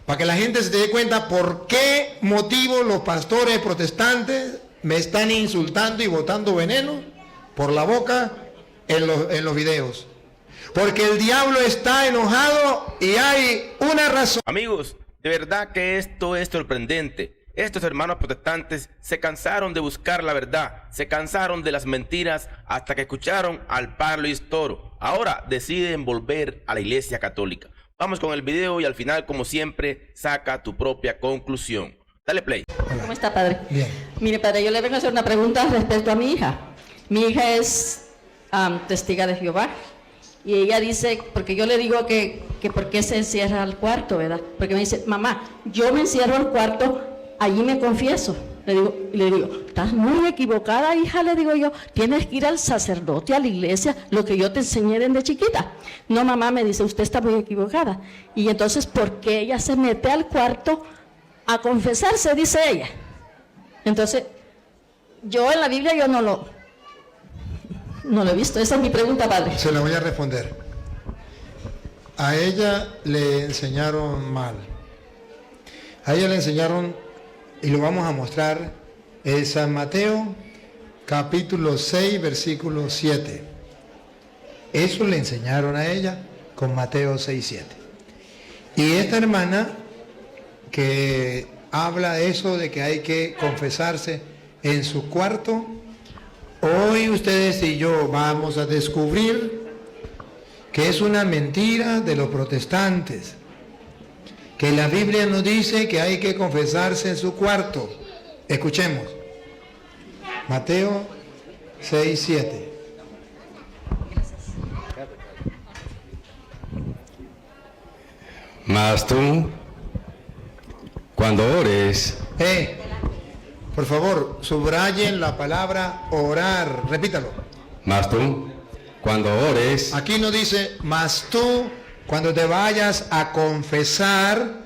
para que la gente se dé cuenta por qué motivo los pastores protestantes me están insultando y botando veneno por la boca en los videos. Porque el diablo está enojado y hay una razón. Amigos, de verdad que esto es sorprendente. Estos hermanos protestantes se cansaron de buscar la verdad, se cansaron de las mentiras hasta que escucharon al padre Luis Toro. Ahora deciden volver a la Iglesia Católica. Vamos con el video y al final, como siempre, saca tu propia conclusión. Dale play. ¿Cómo está, padre? Bien. Mire, padre, yo le vengo a hacer una pregunta respecto a mi hija. Mi hija es testiga de Jehová. Y ella dice, porque yo le digo que por qué se encierra al cuarto, ¿verdad? Porque me dice, mamá, yo me encierro al cuarto, allí me confieso. Le digo, estás muy equivocada, hija, le digo yo, tienes que ir al sacerdote, a la iglesia, lo que yo te enseñé desde chiquita. No, mamá, me dice, usted está muy equivocada. Y entonces, ¿por qué ella se mete al cuarto a confesarse? Dice ella. Entonces, yo en la Biblia yo no lo he visto. Esa es mi pregunta, padre. Se la voy a responder. A ella le enseñaron mal. A ella le enseñaron, y lo vamos a mostrar, en San Mateo, capítulo 6, versículo 7. Eso le enseñaron a ella con Mateo 6, 7. Y esta hermana que habla de eso, de que hay que confesarse en su cuarto, hoy ustedes y yo vamos a descubrir que es una mentira de los protestantes, que la Biblia nos dice que hay que confesarse en su cuarto. Escuchemos, Mateo 6, 7. Mas tú, cuando ores... Por favor, subrayen la palabra orar. Repítalo. Mas tú, cuando ores... Aquí no dice, mas tú, cuando te vayas a confesar,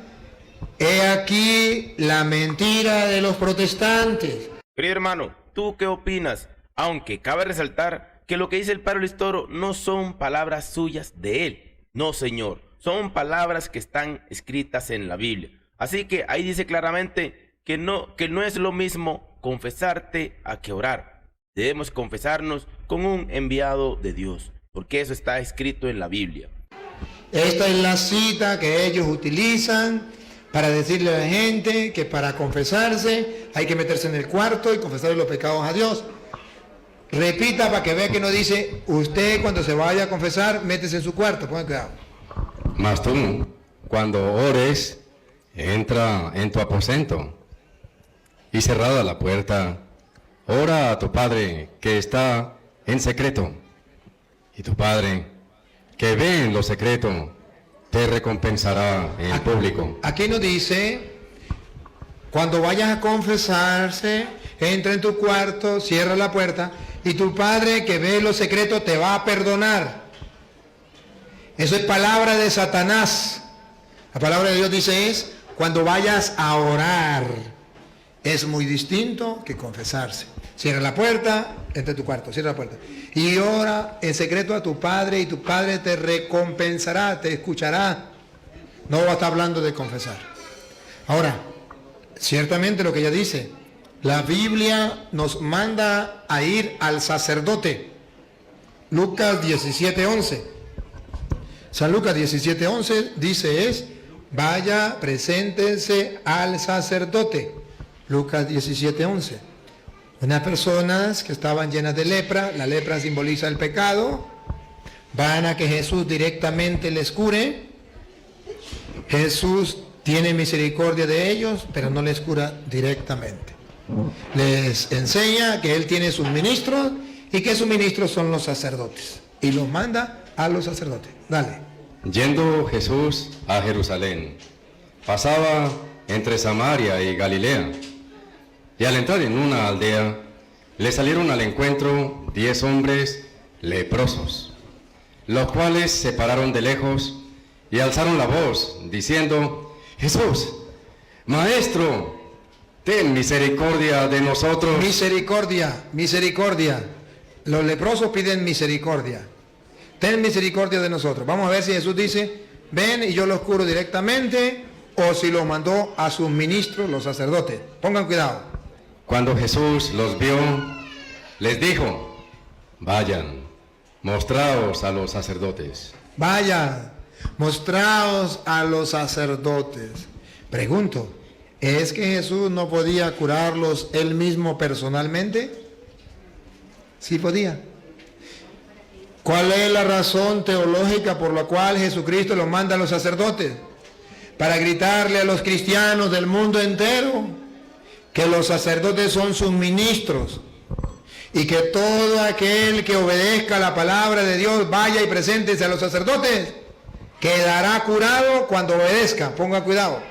he aquí la mentira de los protestantes. Querido hermano, ¿tú qué opinas? Aunque cabe resaltar que lo que dice el padre Luis Toro no son palabras suyas de él. No, señor. Son palabras que están escritas en la Biblia. Así que ahí dice claramente que no es lo mismo confesarte a que orar. Debemos confesarnos con un enviado de Dios, porque eso está escrito en la Biblia. Esta es la cita que ellos utilizan para decirle a la gente que para confesarse hay que meterse en el cuarto y confesarle los pecados a Dios. Repita para que vea que no dice, usted cuando se vaya a confesar, métese en su cuarto, pongan cuidado. Mas tú, cuando ores, entra en tu aposento y cerrada la puerta, ora a tu Padre que está en secreto, y tu Padre que ve en lo secreto te recompensará en público. Aquí nos dice, cuando vayas a confesarse, entra en tu cuarto, cierra la puerta, y tu Padre que ve en lo secreto te va a perdonar. Eso es palabra de Satanás. La palabra de Dios dice es, cuando vayas a orar. Es muy distinto que confesarse. Cierra la puerta, entra en tu cuarto, cierra la puerta. Y ora en secreto a tu Padre, y tu Padre te recompensará, te escuchará. No va a estar hablando de confesar. Ahora, ciertamente lo que ella dice, la Biblia nos manda a ir al sacerdote. Lucas 17:11. San Lucas 17:11 dice vaya, preséntense al sacerdote. Lucas 17:11. Unas personas que estaban llenas de lepra, la lepra simboliza el pecado, van a que Jesús directamente les cure. Jesús tiene misericordia de ellos, pero no les cura directamente. Les enseña que Él tiene sus ministros y que sus ministros son los sacerdotes. Y los manda a los sacerdotes. Dale. Yendo Jesús a Jerusalén, pasaba entre Samaria y Galilea, y al entrar en una aldea, le salieron al encuentro 10 hombres leprosos, los cuales se pararon de lejos y alzaron la voz, diciendo, Jesús, Maestro, ten misericordia de nosotros. Misericordia, misericordia. Los leprosos piden misericordia. Ten misericordia de nosotros. Vamos a ver si Jesús dice, ven y yo los curo directamente, o si los mandó a sus ministros, los sacerdotes. Pongan cuidado. Cuando Jesús los vio, les dijo: vayan, mostraos a los sacerdotes. Vayan, mostraos a los sacerdotes. Pregunto, ¿es que Jesús no podía curarlos él mismo personalmente? Sí podía. ¿Cuál es la razón teológica por la cual Jesucristo los manda a los sacerdotes? Para gritarle a los cristianos del mundo entero que los sacerdotes son sus ministros y que todo aquel que obedezca la palabra de Dios vaya y preséntese a los sacerdotes, quedará curado cuando obedezca. Ponga cuidado.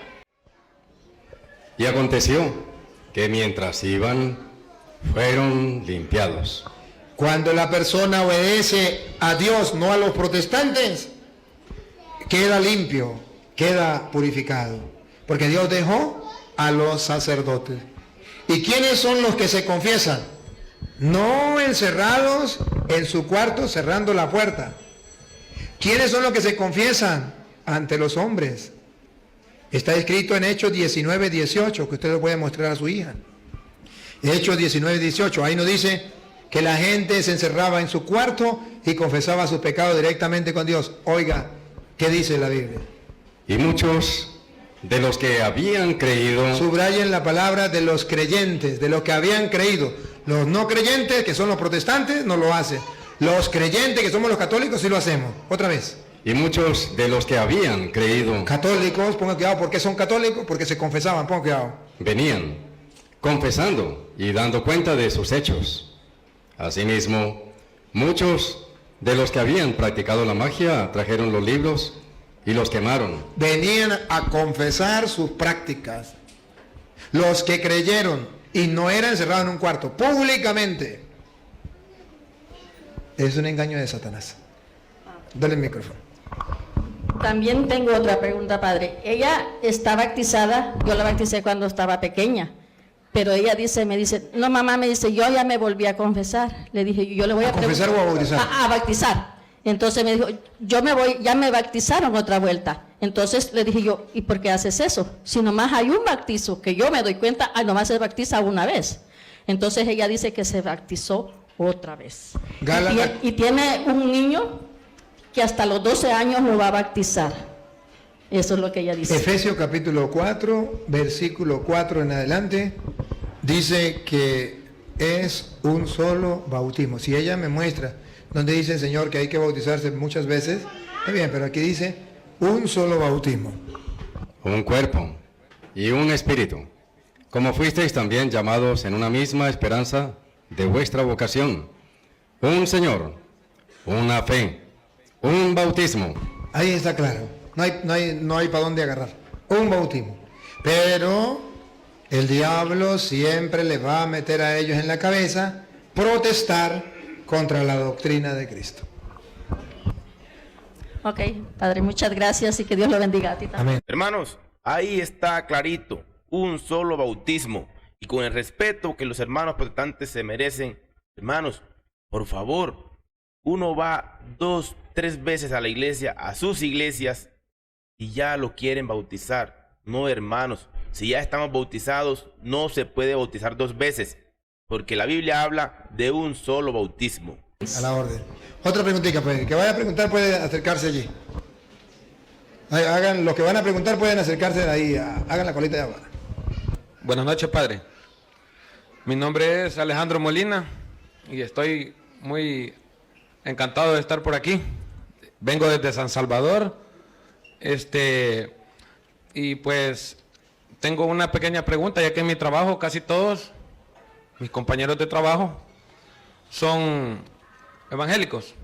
Y aconteció que mientras iban, fueron limpiados. Cuando la persona obedece a Dios, no a los protestantes, queda limpio, queda purificado. Porque Dios dejó a los sacerdotes. ¿Y quiénes son los que se confiesan? No encerrados en su cuarto cerrando la puerta. ¿Quiénes son los que se confiesan? Ante los hombres. Está escrito en Hechos 19:18, que usted lo puede mostrar a su hija. Hechos 19:18, ahí nos dice que la gente se encerraba en su cuarto y confesaba sus pecados directamente con Dios. Oiga, ¿qué dice la Biblia? Y muchos de los que habían creído, Subrayen la palabra de los creyentes, de los que habían creído. Los no creyentes, que son los protestantes, no lo hacen. Los creyentes, que somos los católicos, sí lo hacemos. Otra vez. y muchos de los que habían creído Católicos, pongan cuidado, ¿por qué son católicos? Porque se confesaban, pongan cuidado. venían confesando y dando cuenta de sus hechos. Asimismo, muchos de los que habían practicado la magia trajeron los libros y los quemaron. Venían a confesar sus prácticas. Los que creyeron y no eran encerrados en un cuarto, públicamente. Es un engaño de Satanás. Dale el micrófono. También tengo otra pregunta, padre. Ella está bautizada, yo la bauticé cuando estaba pequeña, pero ella me dice, no mamá, me dice, yo ya me volví a confesar. Le dije, yo le voy a confesar o a bautizar? A bautizar. Entonces me dijo, yo me voy, ya me bautizaron otra vuelta. Entonces le dije yo, ¿y por qué haces eso? Si nomás hay un bautizo, que yo me doy cuenta, nomás se bautiza una vez. Entonces ella dice que se bautizó otra vez. Y tiene un niño que hasta los 12 años lo va a bautizar. Eso es lo que ella dice. Efesios capítulo 4, versículo 4 en adelante, dice que es un solo bautismo. Si ella me muestra donde dice el Señor que hay que bautizarse muchas veces, está bien, pero aquí dice un solo bautismo. Un cuerpo y un espíritu, como fuisteis también llamados en una misma esperanza de vuestra vocación. Un Señor, una fe, un bautismo. Ahí está claro, no hay para dónde agarrar. Un bautismo. Pero el diablo siempre les va a meter a ellos en la cabeza protestar contra la doctrina de Cristo. Ok, padre, muchas gracias y que Dios lo bendiga a ti también. Amén. Hermanos, ahí está clarito, un solo bautismo. Y con el respeto que los hermanos protestantes se merecen, hermanos, por favor, uno va 2, 3 veces a la iglesia, a sus iglesias, y ya lo quieren bautizar. No, hermanos, si ya estamos bautizados, no se puede bautizar 2 veces, porque la Biblia habla de un solo bautismo. A la orden. Otra preguntita, pues. Que vaya a preguntar puede acercarse allí. Hagan, los que van a preguntar pueden acercarse de ahí. Hagan la colita de agua. Buenas noches, padre. Mi nombre es Alejandro Molina y estoy muy encantado de estar por aquí. Vengo desde San Salvador. Y pues tengo una pequeña pregunta, ya que en mi trabajo casi todos mis compañeros de trabajo son evangélicos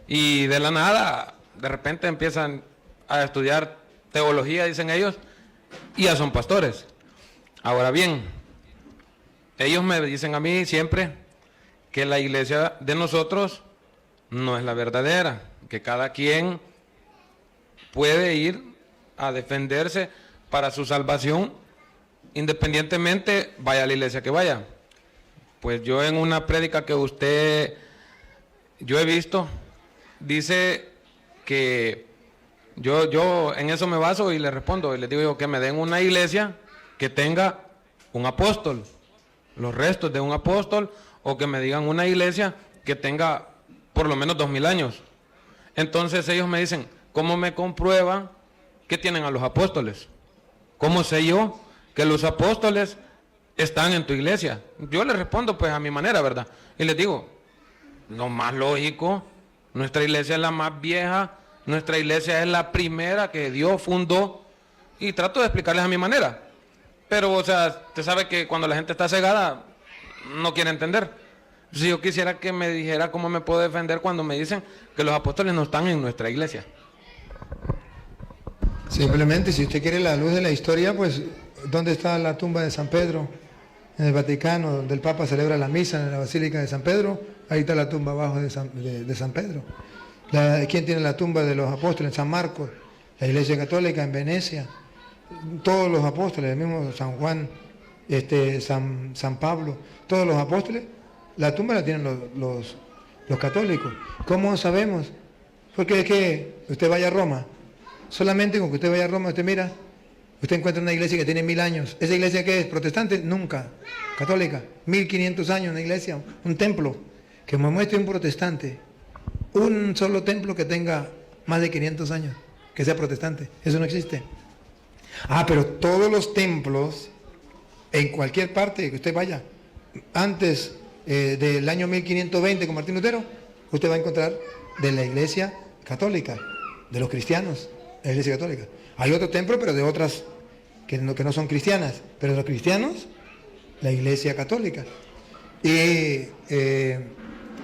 y de la nada de repente empiezan a estudiar teología, dicen ellos, y ya son pastores. Ahora bien, ellos me dicen a mí siempre que la iglesia de nosotros no es la verdadera, que cada quien puede ir a defenderse para su salvación independientemente vaya a la iglesia que vaya. Pues yo en una prédica que yo he visto, dice que Yo en eso me baso y le respondo y les digo yo que me den una iglesia que tenga un apóstol, los restos de un apóstol, o que me digan una iglesia que tenga por lo menos 2000 años. Entonces ellos me dicen, ¿cómo me comprueban que tienen a los apóstoles? ¿Cómo sé yo que los apóstoles están en tu iglesia? Yo les respondo pues a mi manera, ¿verdad? Y les digo, lo más lógico, nuestra iglesia es la más vieja, nuestra iglesia es la primera que Dios fundó, y trato de explicarles a mi manera. Pero, o sea, usted sabe que cuando la gente está cegada, no quiere entender. Si yo quisiera que me dijera cómo me puedo defender cuando me dicen que los apóstoles no están en nuestra iglesia. Simplemente, si usted quiere la luz de la historia, pues, ¿dónde está la tumba de San Pedro? En el Vaticano, donde el Papa celebra la misa en la Basílica de San Pedro, ahí está la tumba abajo de San Pedro. ¿Quién tiene la tumba de los apóstoles? En San Marcos, la Iglesia Católica en Venecia, todos los apóstoles, el mismo San Juan, San Pablo, todos los apóstoles, la tumba la tienen los católicos. ¿Cómo sabemos? Porque es que usted vaya a Roma, solamente con que usted vaya a Roma, usted mira, usted encuentra una iglesia que tiene 1000 años. ¿Esa iglesia qué es? ¿Protestante? Nunca. Católica. 1500 años una iglesia, un templo. Que me muestre un protestante. Un solo templo que tenga más de 500 años, que sea protestante. Eso no existe. Pero todos los templos, en cualquier parte que usted vaya, antes del año 1520 con Martín Lutero, usted va a encontrar de la iglesia católica, de los cristianos, la iglesia católica. Hay otro templo, pero de otras que no son cristianas, pero de los cristianos, la iglesia católica. Y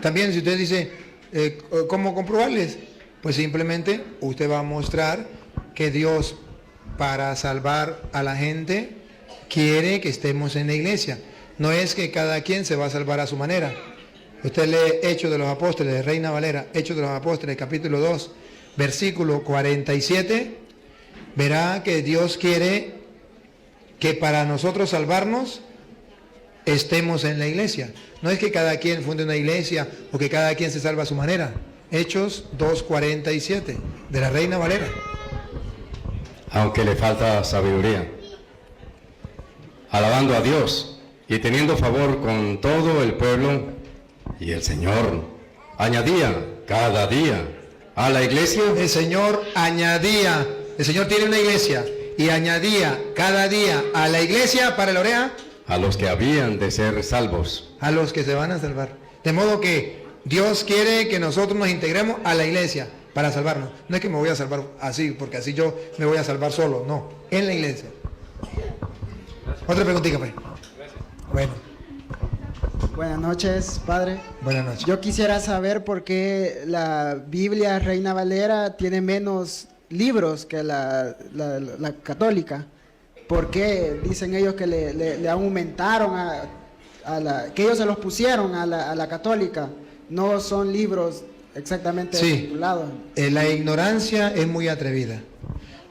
también si usted dice, ¿cómo comprobarles? Pues simplemente usted va a mostrar que Dios, para salvar a la gente, quiere que estemos en la iglesia. No es que cada quien se va a salvar a su manera. Usted lee Hechos de los Apóstoles, de Reina Valera, Hechos de los Apóstoles, capítulo 2, versículo 47, verá que Dios quiere que para nosotros salvarnos estemos en la iglesia. No es que cada quien funde una iglesia o que cada quien se salva a su manera. Hechos 2:47 de la Reina Valera. Aunque le falta sabiduría, alabando a Dios y teniendo favor con todo el pueblo, y el Señor añadía cada día a la iglesia. El Señor añadía, el Señor tiene una iglesia y añadía cada día a la iglesia, para la oreja, a los que habían de ser salvos. A los que se van a salvar. De modo que Dios quiere que nosotros nos integremos a la iglesia para salvarnos. No es que me voy a salvar así, porque así yo me voy a salvar solo. No, en la iglesia. Otra preguntita, pues. Bueno. Buenas noches, padre. Buenas noches. Yo quisiera saber por qué la Biblia Reina Valera tiene menos libros que la católica. ¿Por qué dicen ellos que le aumentaron que ellos se los pusieron a la católica? No son libros exactamente titulados. La ignorancia es muy atrevida.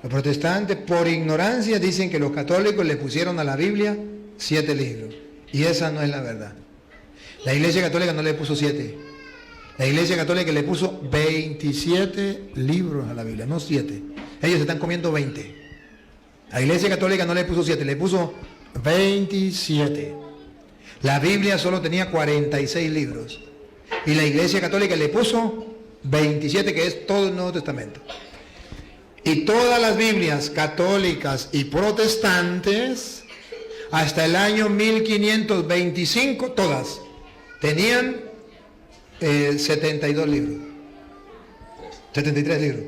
Los protestantes, por ignorancia, dicen que los católicos le pusieron a la Biblia 7 libros. Y esa no es la verdad. La Iglesia Católica no le puso 7. La Iglesia Católica le puso 27 libros a la Biblia, no 7. Ellos están comiendo 20. La Iglesia Católica no le puso 7, le puso 27. La Biblia solo tenía 46 libros. Y la Iglesia Católica le puso 27, que es todo el Nuevo Testamento. Y todas las Biblias católicas y protestantes, hasta el año 1525, todas tenían 72 libros. 73 libros.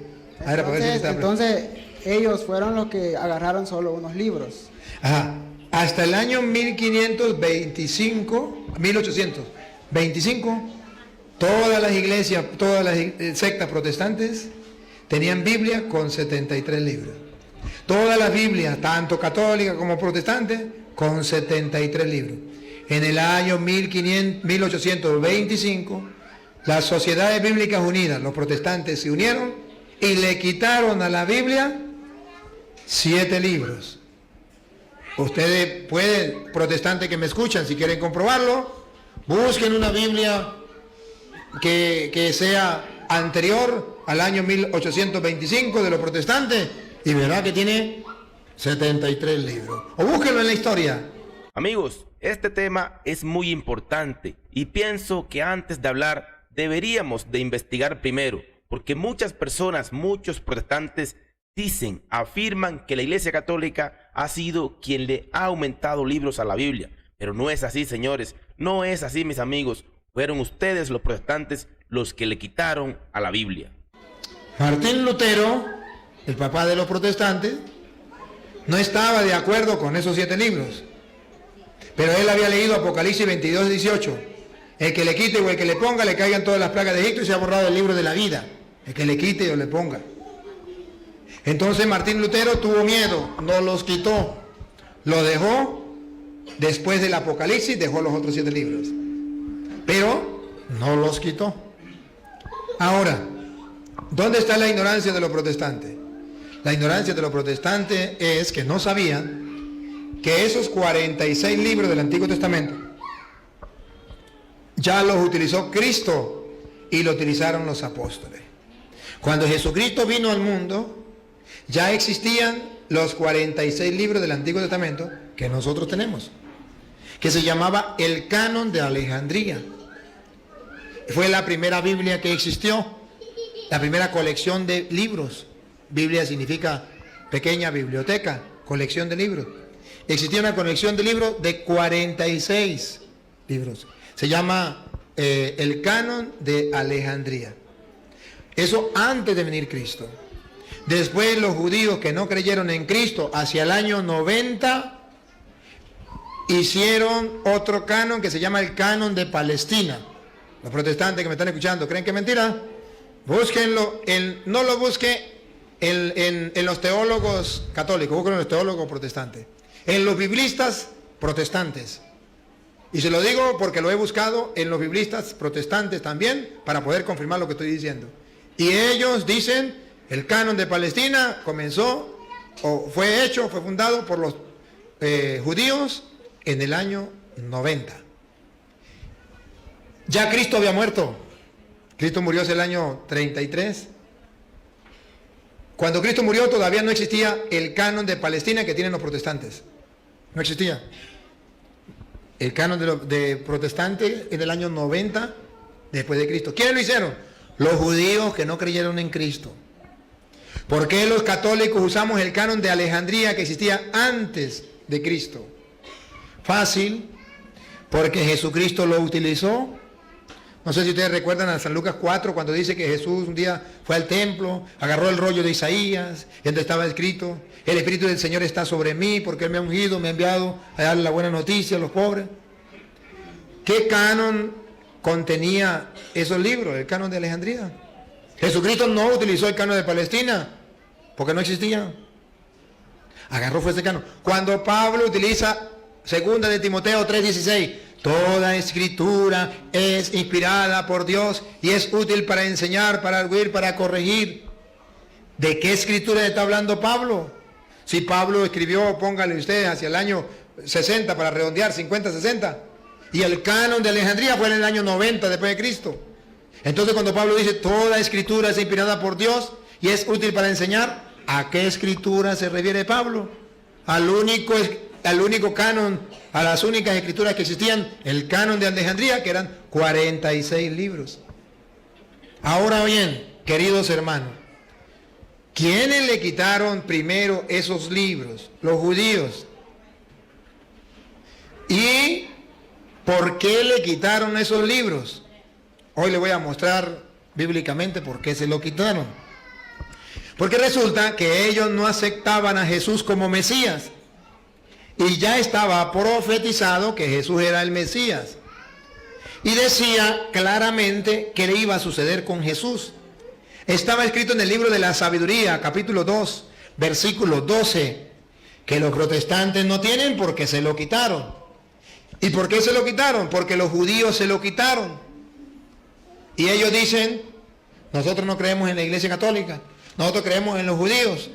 Entonces, ellos fueron los que agarraron solo unos libros. Ajá. Hasta el año 1825, todas las iglesias, todas las sectas protestantes tenían Biblia con 73 libros. Todas las Biblias, tanto católicas como protestantes, con 73 libros. En el año 1825, las Sociedades Bíblicas Unidas, los protestantes se unieron y le quitaron a la Biblia 7 libros. Ustedes pueden, protestantes que me escuchan, si quieren comprobarlo, busquen una Biblia que sea anterior al año 1825 de los protestantes y verá que tiene 73 libros. O búsquenlo en la historia. Amigos, este tema es muy importante y pienso que antes de hablar deberíamos de investigar primero, porque muchas personas, muchos protestantes dicen, afirman que la Iglesia Católica ha sido quien le ha aumentado libros a la Biblia, pero no es así, señores, no es así, mis amigos. Fueron ustedes los protestantes los que le quitaron a la Biblia. Martín Lutero, el papá de los protestantes, no estaba de acuerdo con esos 7 libros. Pero él había leído Apocalipsis 22, 18. El que le quite o el que le ponga, le caigan todas las plagas de Egipto y se ha borrado el libro de la vida. El que le quite o le ponga. Entonces Martín Lutero tuvo miedo, no los quitó. Lo dejó, después del Apocalipsis, dejó los otros 7 libros. Pero no los quitó. Ahora, ¿dónde está la ignorancia de los protestantes? La ignorancia de los protestantes es que no sabían que esos 46 libros del Antiguo Testamento ya los utilizó Cristo y lo utilizaron los apóstoles. Cuando Jesucristo vino al mundo, ya existían los 46 libros del Antiguo Testamento que nosotros tenemos, que se llamaba el Canon de Alejandría. Fue la primera Biblia que existió, la primera colección de libros. Biblia significa pequeña biblioteca, colección de libros. Existía una colección de libros de 46 libros. Se llama el Canon de Alejandría. Eso antes de venir Cristo. Después los judíos que no creyeron en Cristo, hacia el año 90, hicieron otro canon que se llama el Canon de Palestina. Los protestantes que me están escuchando, ¿creen que es mentira? Búsquenlo, no lo busque en los teólogos católicos, búsquenlo en los teólogos protestantes. En los biblistas protestantes. Y se lo digo porque lo he buscado en los biblistas protestantes también, para poder confirmar lo que estoy diciendo. Y ellos dicen, el Canon de Palestina comenzó, o fue fundado por los judíos en el año 90. Ya Cristo había muerto. Cristo murió hace el año 33. Cuando Cristo murió todavía no existía el Canon de Palestina que tienen los protestantes. No existía. El Canon de protestantes en el año 90 después de Cristo. ¿Quiénes lo hicieron? Los judíos que no creyeron en Cristo. ¿Por qué los católicos usamos el Canon de Alejandría que existía antes de Cristo? Fácil, porque Jesucristo lo utilizó. No sé si ustedes recuerdan a San Lucas 4 cuando dice que Jesús un día fue al templo, agarró el rollo de Isaías, donde estaba escrito, el Espíritu del Señor está sobre mí porque Él me ha ungido, me ha enviado a darle la buena noticia a los pobres. ¿Qué canon contenía esos libros, el Canon de Alejandría? Jesucristo no utilizó el Canon de Palestina porque no existía. Agarró fue ese canon. Cuando Pablo utiliza 2 de Timoteo 3:16, toda escritura es inspirada por Dios y es útil para enseñar, para arguir, para corregir. ¿De qué escritura está hablando Pablo? Si Pablo escribió, póngale usted, hacia el año 60 para redondear, 50, 60. Y el Canon de Alejandría fue en el año 90 después de Cristo. Entonces cuando Pablo dice, toda escritura es inspirada por Dios y es útil para enseñar, ¿a qué escritura se refiere Pablo? Al único canon, a las únicas escrituras que existían, el Canon de Alejandría, que eran 46 libros. Ahora bien, queridos hermanos, ¿quiénes le quitaron primero esos libros? Los judíos. ¿Y por qué le quitaron esos libros? Hoy le voy a mostrar bíblicamente por qué se lo quitaron. Porque resulta que ellos no aceptaban a Jesús como Mesías. Y ya estaba profetizado que Jesús era el Mesías. Y decía claramente que le iba a suceder con Jesús. Estaba escrito en el libro de la Sabiduría, capítulo 2, versículo 12, que los protestantes no tienen porque se lo quitaron. ¿Y por qué se lo quitaron? Porque los judíos se lo quitaron. Y ellos dicen, nosotros no creemos en la Iglesia Católica, nosotros creemos en los judíos.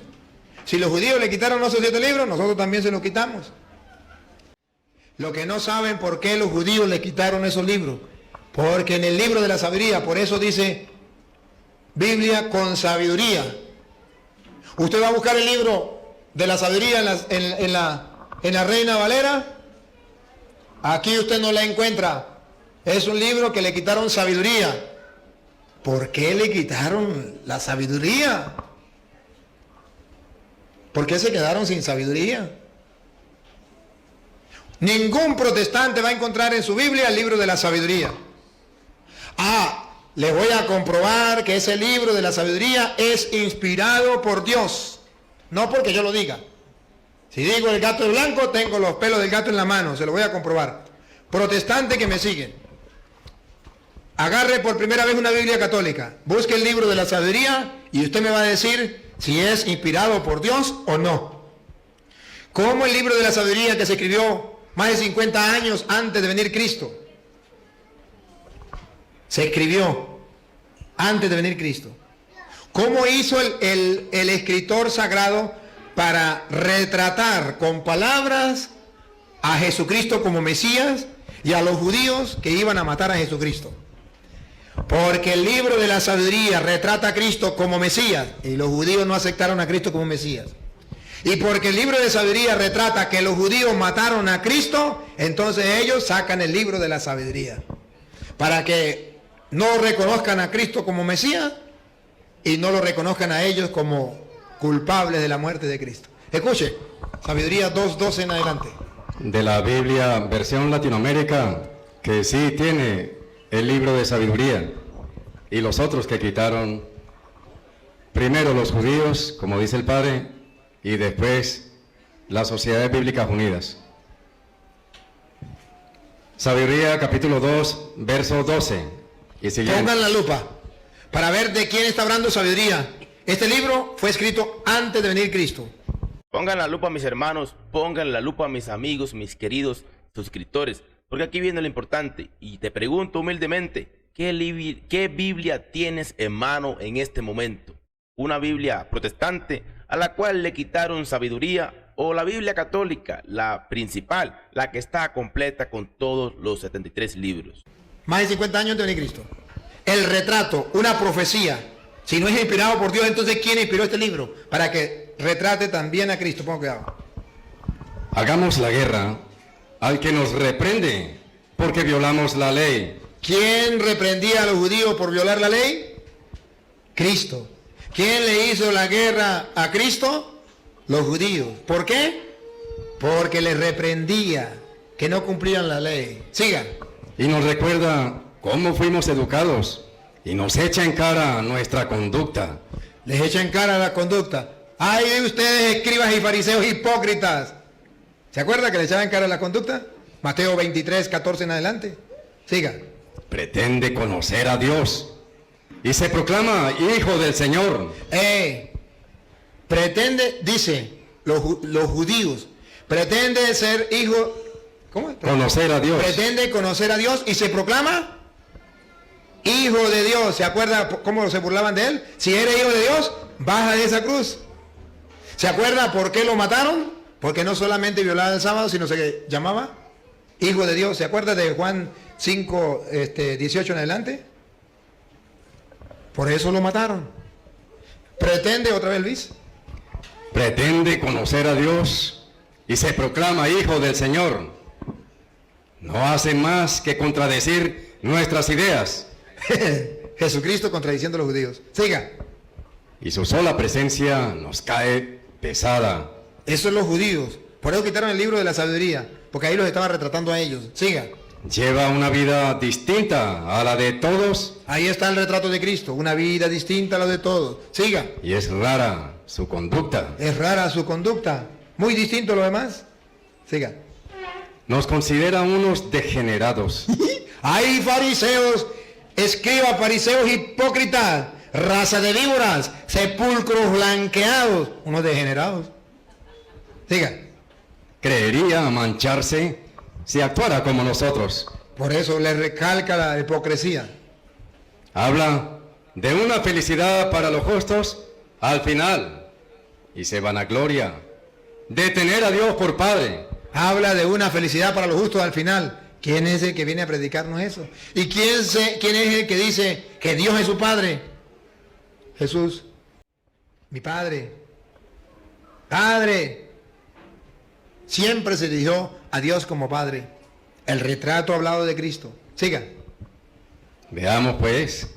Si los judíos le quitaron esos 7 libros, nosotros también se los quitamos. Lo que no saben por qué los judíos le quitaron esos libros. Porque en el libro de la Sabiduría, por eso dice, Biblia con sabiduría. Usted va a buscar el libro de la sabiduría en la Reina Valera. Aquí usted no la encuentra. Es un libro que le quitaron sabiduría. ¿Por qué le quitaron la sabiduría? ¿Por qué se quedaron sin sabiduría? Ningún protestante va a encontrar en su Biblia el libro de la sabiduría. Les voy a comprobar que ese libro de la sabiduría es inspirado por Dios. No porque yo lo diga. Si digo el gato es blanco, tengo los pelos del gato en la mano. Se lo voy a comprobar. Protestante que me siguen. Agarre por primera vez una Biblia católica. Busque el libro de la sabiduría y usted me va a decir si es inspirado por Dios o no. Como el libro de la sabiduría que se escribió más de 50 años antes de venir Cristo. Se escribió antes de venir Cristo. ¿Cómo hizo el escritor sagrado para retratar con palabras a Jesucristo como Mesías y a los judíos que iban a matar a Jesucristo? Porque el libro de la sabiduría retrata a Cristo como Mesías y los judíos no aceptaron a Cristo como Mesías. Y porque el libro de sabiduría retrata que los judíos mataron a Cristo, entonces ellos sacan el libro de la sabiduría para que no reconozcan a Cristo como Mesías y no lo reconozcan a ellos como culpables de la muerte de Cristo. Escuche, Sabiduría 2:12 en adelante. De la Biblia versión Latinoamérica, que sí tiene el libro de sabiduría, y los otros que quitaron, primero los judíos, como dice el Padre, y después las Sociedades Bíblicas Unidas. Sabiduría capítulo 2, verso 12. Y siguiente. Pongan la lupa para ver de quién está hablando sabiduría. Este libro fue escrito antes de venir Cristo. Pongan la lupa, mis hermanos, pongan la lupa, mis amigos, mis queridos suscriptores, porque aquí viene lo importante. Y te pregunto humildemente, ¿qué Biblia tienes en mano en este momento? ¿Una Biblia protestante a la cual le quitaron sabiduría, o la Biblia católica, la principal, la que está completa con todos los 73 libros? Más de 50 años antes de venir Cristo. El retrato, una profecía. Si no es inspirado por Dios, entonces ¿quién inspiró este libro? Para que retrate también a Cristo. Ponga cuidado. Hagamos la guerra al que nos reprende porque violamos la ley. ¿Quién reprendía a los judíos por violar la ley? Cristo. ¿Quién le hizo la guerra a Cristo? Los judíos. ¿Por qué? Porque les reprendía que no cumplían la ley. Sigan. Y nos recuerda cómo fuimos educados y nos echa en cara nuestra conducta. Les echa en cara la conducta. ¡Ay de ustedes, escribas y fariseos hipócritas! ¿Se acuerda que le echaban en cara la conducta? Mateo 23, 14 en adelante. Siga. Pretende conocer a Dios y se proclama hijo del Señor. Pretende, dice, los judíos, pretende ser hijo... ¿Cómo? Conocer a Dios. Pretende conocer a Dios y se proclama hijo de Dios. ¿Se acuerda cómo se burlaban de él? Si eres hijo de Dios, baja de esa cruz. ¿Se acuerda por qué lo mataron? Porque no solamente violaba el sábado, sino se llamaba hijo de Dios. ¿Se acuerda de Juan 5, 18 en adelante? Por eso lo mataron. Pretende, otra vez Luis. Pretende conocer a Dios y se proclama hijo del Señor. No hace más que contradecir nuestras ideas. Jesucristo contradiciendo a los judíos. Siga. Y su sola presencia nos cae pesada. Eso es los judíos. Por eso quitaron el libro de la sabiduría, porque ahí los estaba retratando a ellos. Siga. Lleva una vida distinta a la de todos. Ahí está el retrato de Cristo, una vida distinta a la de todos. Siga. Y es rara su conducta. Es rara su conducta, muy distinto a lo demás. Siga. Nos considera unos degenerados. Hay fariseos, escribas, fariseos hipócritas, raza de víboras, sepulcros blanqueados, unos degenerados. Siga. Creería mancharse si actuara como nosotros. Por eso le recalca la hipocresía. Habla de una felicidad para los justos al final y se vanagloria de tener a Dios por Padre. Habla de una felicidad para los justos al final. ¿Quién es el que viene a predicarnos eso? ¿Y quién es el que dice que Dios es su Padre? Jesús, mi Padre, Padre, siempre se dirigió a Dios como Padre. El retrato hablado de Cristo. Siga. Veamos pues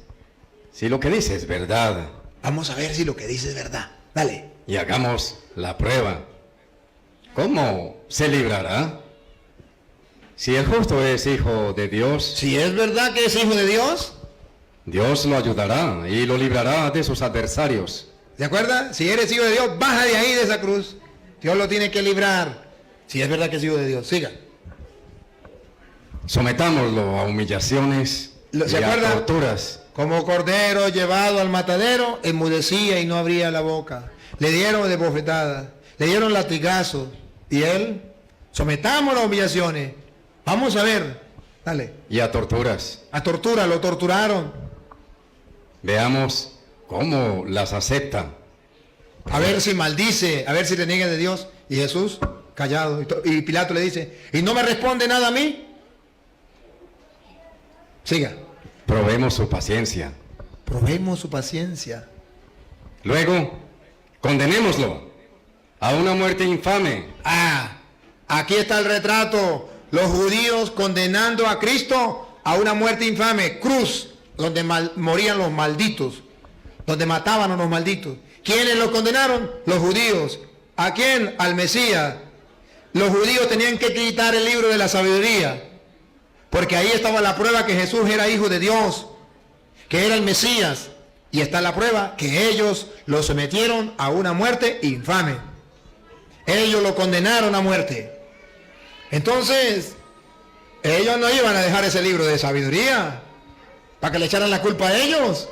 si lo que dice es verdad Vamos a ver si lo que dice es verdad. Dale. y hagamos la prueba. ¿Cómo se librará? Si el justo es hijo de Dios, Si es verdad que es hijo de Dios, Dios lo ayudará y lo librará de sus adversarios. ¿de acuerdo? Si eres hijo de Dios, baja de ahí de esa cruz. Dios lo tiene que librar. Si es verdad que es hijo de Dios. Siga. Sometámoslo a humillaciones ¿Se y a acuerda? torturas. Como cordero llevado al matadero, enmudecía y no abría la boca. Le dieron de bofetadas, le dieron latigazos. Y él, sometámoslo a humillaciones. Vamos a ver. Dale. Y a torturas. A tortura, lo torturaron. Veamos cómo las acepta. A ver si maldice, a ver si reniega de Dios. Y Jesús, callado. Y Pilato le dice, ¿y no me responde nada a mí? Siga. Probemos su paciencia. Probemos su paciencia. Luego, condenémoslo a una muerte infame. Ah, aquí está el retrato. Los judíos condenando a Cristo a una muerte infame. Cruz, donde morían los malditos. Donde mataban a los malditos. ¿Quiénes lo condenaron? Los judíos. ¿A quién? Al Mesías. Los judíos tenían que quitar el libro de la sabiduría. Porque ahí estaba la prueba que Jesús era hijo de Dios. Que era el Mesías. Y está la prueba que ellos lo sometieron a una muerte infame. Ellos lo condenaron a muerte. Entonces, ellos no iban a dejar ese libro de sabiduría para que le echaran la culpa a ellos,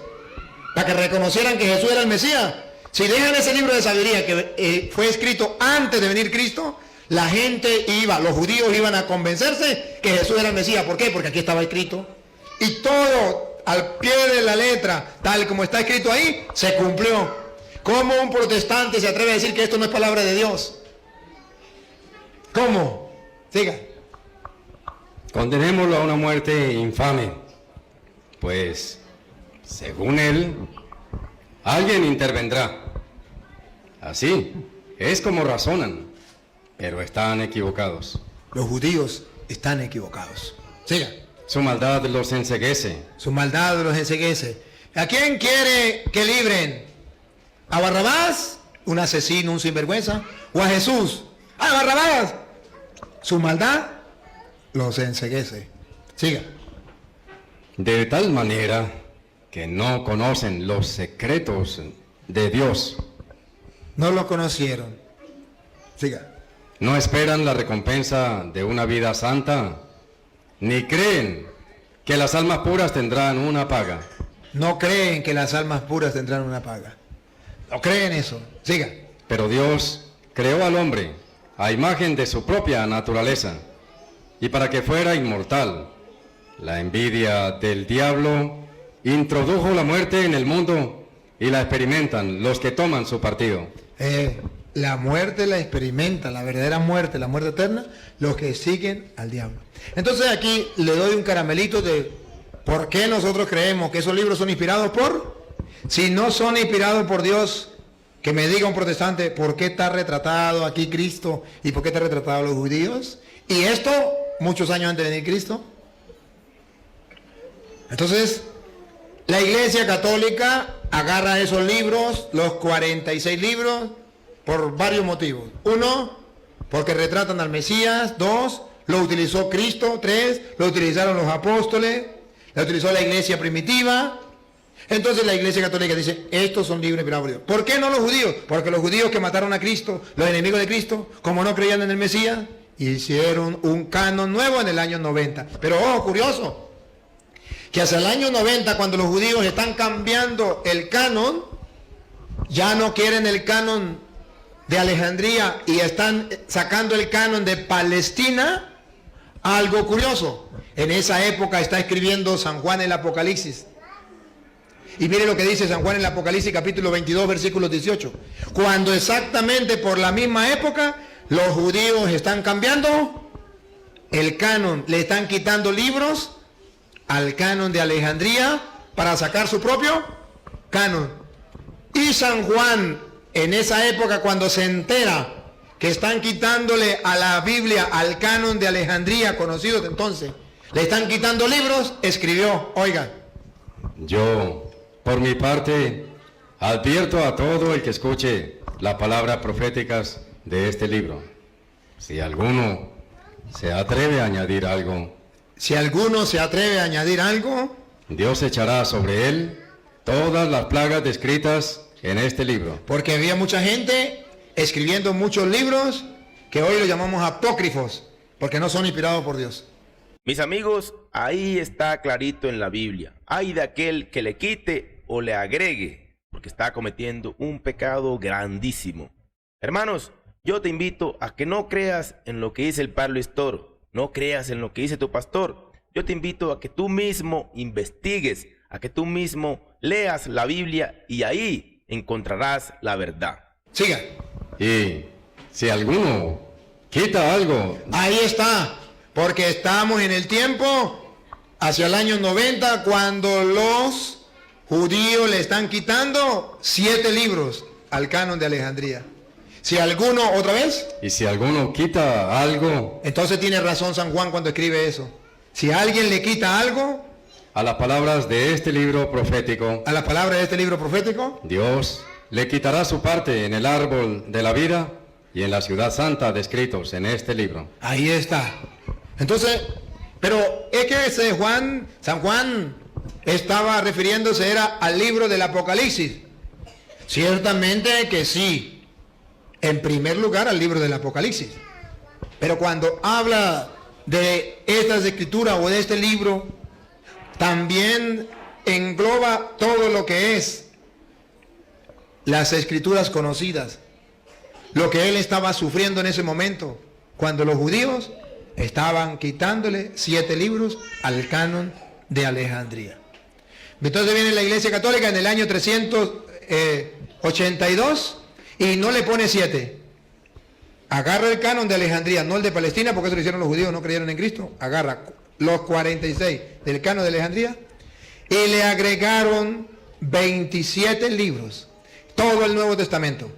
para que reconocieran que Jesús era el Mesías. Si dejan ese libro de sabiduría que fue escrito antes de venir Cristo, la gente iba, los judíos iban a convencerse que Jesús era el Mesías. ¿Por qué? Porque aquí estaba escrito. Y todo al pie de la letra, tal como está escrito ahí, se cumplió. ¿Cómo un protestante se atreve a decir que esto no es palabra de Dios? ¿Cómo? Siga. Condenémoslo a una muerte infame. Pues, según él, alguien intervendrá. Así es como razonan, pero están equivocados. Los judíos están equivocados. Siga. Su maldad los enceguece. Su maldad los enceguece. ¿A quién quiere que libren? ¿A Barrabás? ¿Un asesino, un sinvergüenza? ¿O a Jesús? ¡Ah, Barrabás! Su maldad los enceguece. Siga. De tal manera que no conocen los secretos de Dios. No lo conocieron. Siga. No esperan la recompensa de una vida santa, ni creen que las almas puras tendrán una paga. No creen que las almas puras tendrán una paga. No creen eso. Siga. Pero Dios creó al hombre a imagen de su propia naturaleza, y para que fuera inmortal, la envidia del diablo introdujo la muerte en el mundo y la experimentan los que toman su partido. La muerte la experimentan, la verdadera muerte, la muerte eterna, los que siguen al diablo. Entonces aquí le doy un caramelito de por qué nosotros creemos que esos libros son inspirados por. Si no son inspirados por Dios, que me diga un protestante por qué está retratado aquí Cristo y por qué está retratado los judíos. Y esto muchos años antes de venir Cristo. Entonces, la Iglesia Católica agarra esos libros, los 46 libros, por varios motivos. Uno, porque retratan al Mesías. Dos, lo utilizó Cristo. Tres, lo utilizaron los apóstoles. Lo utilizó la Iglesia primitiva. Entonces la Iglesia Católica dice, estos son libros inspirados por Dios. ¿Por qué no los judíos? Porque los judíos que mataron a Cristo, los enemigos de Cristo, como no creían en el Mesías, hicieron un canon nuevo en el año 90. Pero ojo, curioso, que hacia el año 90, cuando los judíos están cambiando el canon, ya no quieren el canon de Alejandría y están sacando el canon de Palestina. Algo curioso, en esa época está escribiendo San Juan el Apocalipsis. Y mire lo que dice San Juan en el Apocalipsis capítulo 22 versículo 18. Cuando exactamente por la misma época los judíos están cambiando el canon, le están quitando libros al canon de Alejandría para sacar su propio canon. Y San Juan, en esa época, cuando se entera que están quitándole a la Biblia, al canon de Alejandría, conocido de entonces, le están quitando libros, escribió, oiga, Yo, por mi parte, advierto a todo el que escuche las palabras proféticas de este libro. Si alguno se atreve a añadir algo, si alguno se atreve a añadir algo, Dios echará sobre él todas las plagas descritas en este libro. porque había mucha gente escribiendo muchos libros que hoy los llamamos apócrifos, porque no son inspirados por Dios. Mis amigos, ahí está clarito en la Biblia. Hay de aquel que le quite o le agregue, porque está cometiendo un pecado grandísimo. Hermanos, yo te invito a que no creas en lo que dice el Padre Luis Toro, no creas en lo que dice tu pastor. Yo te invito a que tú mismo investigues, a que tú mismo leas la Biblia y ahí encontrarás la verdad. Siga. Y si alguno quita algo, Ahí está, porque estamos en el tiempo hacia el año 90 cuando los judíos le están quitando 7 libros al canon de Alejandría. Si alguno, otra vez, y si alguno quita algo entonces tiene razón San Juan cuando escribe eso. Si alguien le quita algo a las palabras de este libro profético, a la palabra de este libro profético, Dios le quitará su parte en el árbol de la vida y en la ciudad santa descritos en este libro. ahí está. Entonces, pero es que San Juan estaba refiriéndose era al libro del Apocalipsis. Ciertamente que sí. En primer lugar al libro del Apocalipsis. Pero cuando habla de estas escrituras o de este libro, también engloba todo lo que es las escrituras conocidas. Lo que él estaba sufriendo en ese momento, cuando los judíos estaban quitándole 7 libros al canon de Alejandría. Entonces viene la Iglesia Católica en el año 382 y no le pone 7. Agarra el canon de Alejandría, no el de Palestina, porque eso lo hicieron los judíos, no creyeron en Cristo. Agarra los 46 del canon de Alejandría y le agregaron 27 libros, todo el Nuevo Testamento.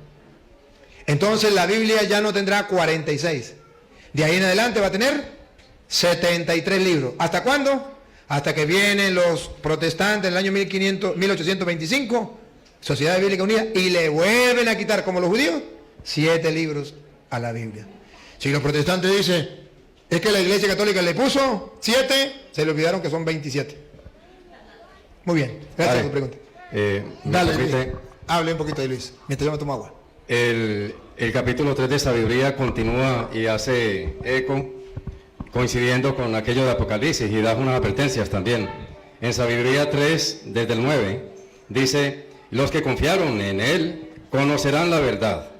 Entonces la Biblia ya no tendrá 46. De ahí en adelante va a tener 73 libros. ¿Hasta cuándo? Hasta que vienen los protestantes en el año 1825, Sociedad Bíblica Unida, y le vuelven a quitar, como los judíos, 7 libros a la Biblia. Si los protestantes dicen, es que la Iglesia Católica le puso 7, se le olvidaron que son 27. Muy bien, gracias por tu pregunta. Dale, Luis, hable un poquito de Luis, mientras yo me tomo agua. El capítulo 3 de Sabiduría continúa y hace eco, coincidiendo con aquello de Apocalipsis, y da unas advertencias también. En Sabiduría 3, desde el 9, dice: los que confiaron en Él conocerán la verdad.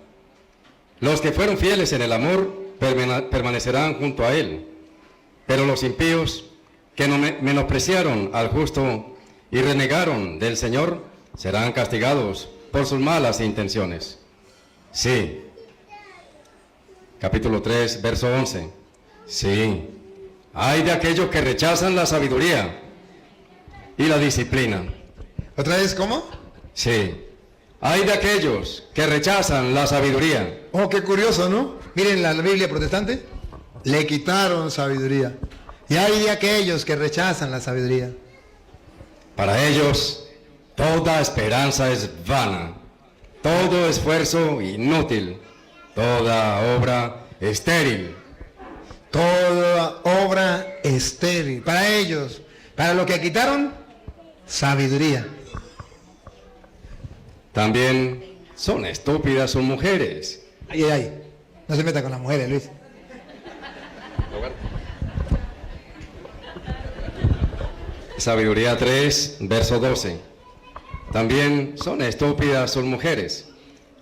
Los que fueron fieles en el amor permanecerán junto a Él. Pero los impíos que menospreciaron al justo y renegaron del Señor serán castigados por sus malas intenciones. Sí. Capítulo 3, verso 11. Sí. Hay de aquellos que rechazan la sabiduría y la disciplina. ¿Otra vez cómo? Sí. Hay de aquellos que rechazan la sabiduría. Oh, qué curioso, ¿no? Miren la Biblia protestante, le quitaron sabiduría. Y hay de aquellos que rechazan la sabiduría. Para ellos, toda esperanza es vana, todo esfuerzo inútil, toda obra estéril. Toda obra estéril. Para ellos, para lo que quitaron, sabiduría. También son estúpidas sus mujeres. Ay, ay, ay. No se meta con las mujeres, Luis. Sabiduría 3, verso 12. También son estúpidas sus mujeres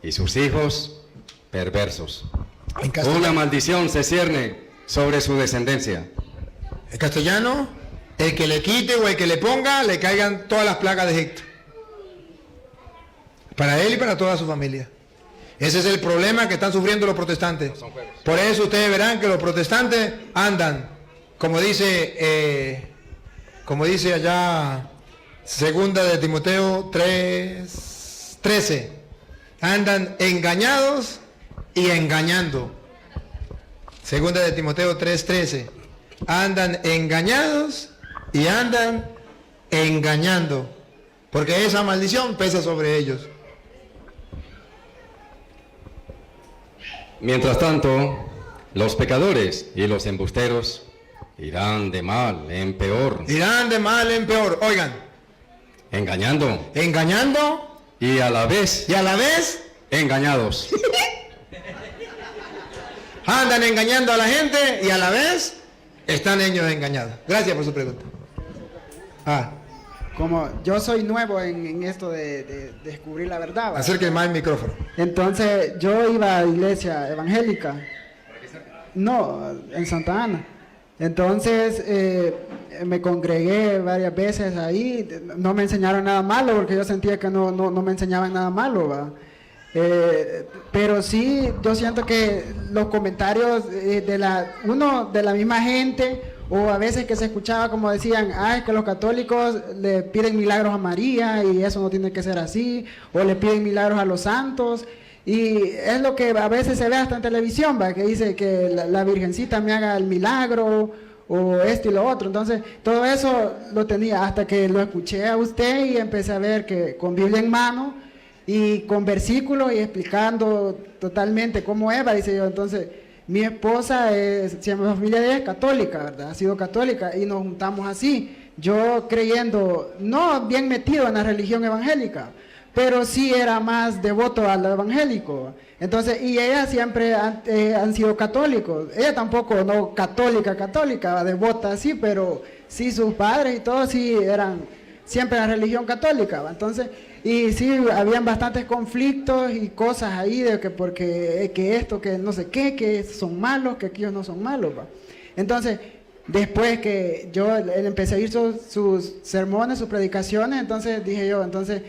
y sus hijos perversos. En castellano, Una maldición se cierne sobre su descendencia. en castellano, el que le quite o el que le ponga, le caigan todas las plagas de Egipto. Para él y para toda su familia. Ese es el problema que están sufriendo los protestantes. Por eso ustedes verán que los protestantes andan, como dice allá, segunda de Timoteo 3, 13. Andan engañados y engañando. Segunda de Timoteo 3:13. Andan engañados y andan engañando, porque esa maldición pesa sobre ellos. Mientras tanto, los pecadores y los embusteros irán de mal en peor, Irán de mal en peor. Oigan, engañando engañando y a la vez y a la vez engañados. andan engañando a la gente y a la vez están ellos engañados. Gracias por su pregunta. Como yo soy nuevo en esto de descubrir la verdad, ¿va? Acerque más el micrófono. Entonces yo iba a iglesia evangélica. No, en Santa Ana. Entonces me congregué varias veces ahí. No me enseñaron nada malo porque yo sentía que no me enseñaban nada malo, ¿va? Pero sí, yo siento que los comentarios de la misma gente, o a veces que se escuchaba como decían, es que los católicos le piden milagros a María y eso no tiene que ser así, o le piden milagros a los santos, y es lo que a veces se ve hasta en televisión, ¿va? Que dice que la Virgencita me haga el milagro, o esto y lo otro. Entonces, todo eso lo tenía hasta que lo escuché a usted y empecé a ver que con Biblia en mano y con versículos y explicando totalmente cómo es, dice yo. Entonces, mi esposa siempre la familia de ella es católica, ¿verdad? Ha sido católica y nos juntamos así. Yo creyendo, no bien metido en la religión evangélica, pero sí era más devoto al evangélico. Entonces, y ellas siempre han sido católicos. Ella tampoco, no católica, devota así, pero sí sus padres y todos sí eran siempre la religión católica, ¿va? Entonces, y sí, habían bastantes conflictos y cosas ahí de que porque que esto, que no sé qué, que son malos, que aquellos no son malos, ¿va? Entonces, después que yo él empecé a oír sus sermones, sus predicaciones, entonces dije yo, entonces,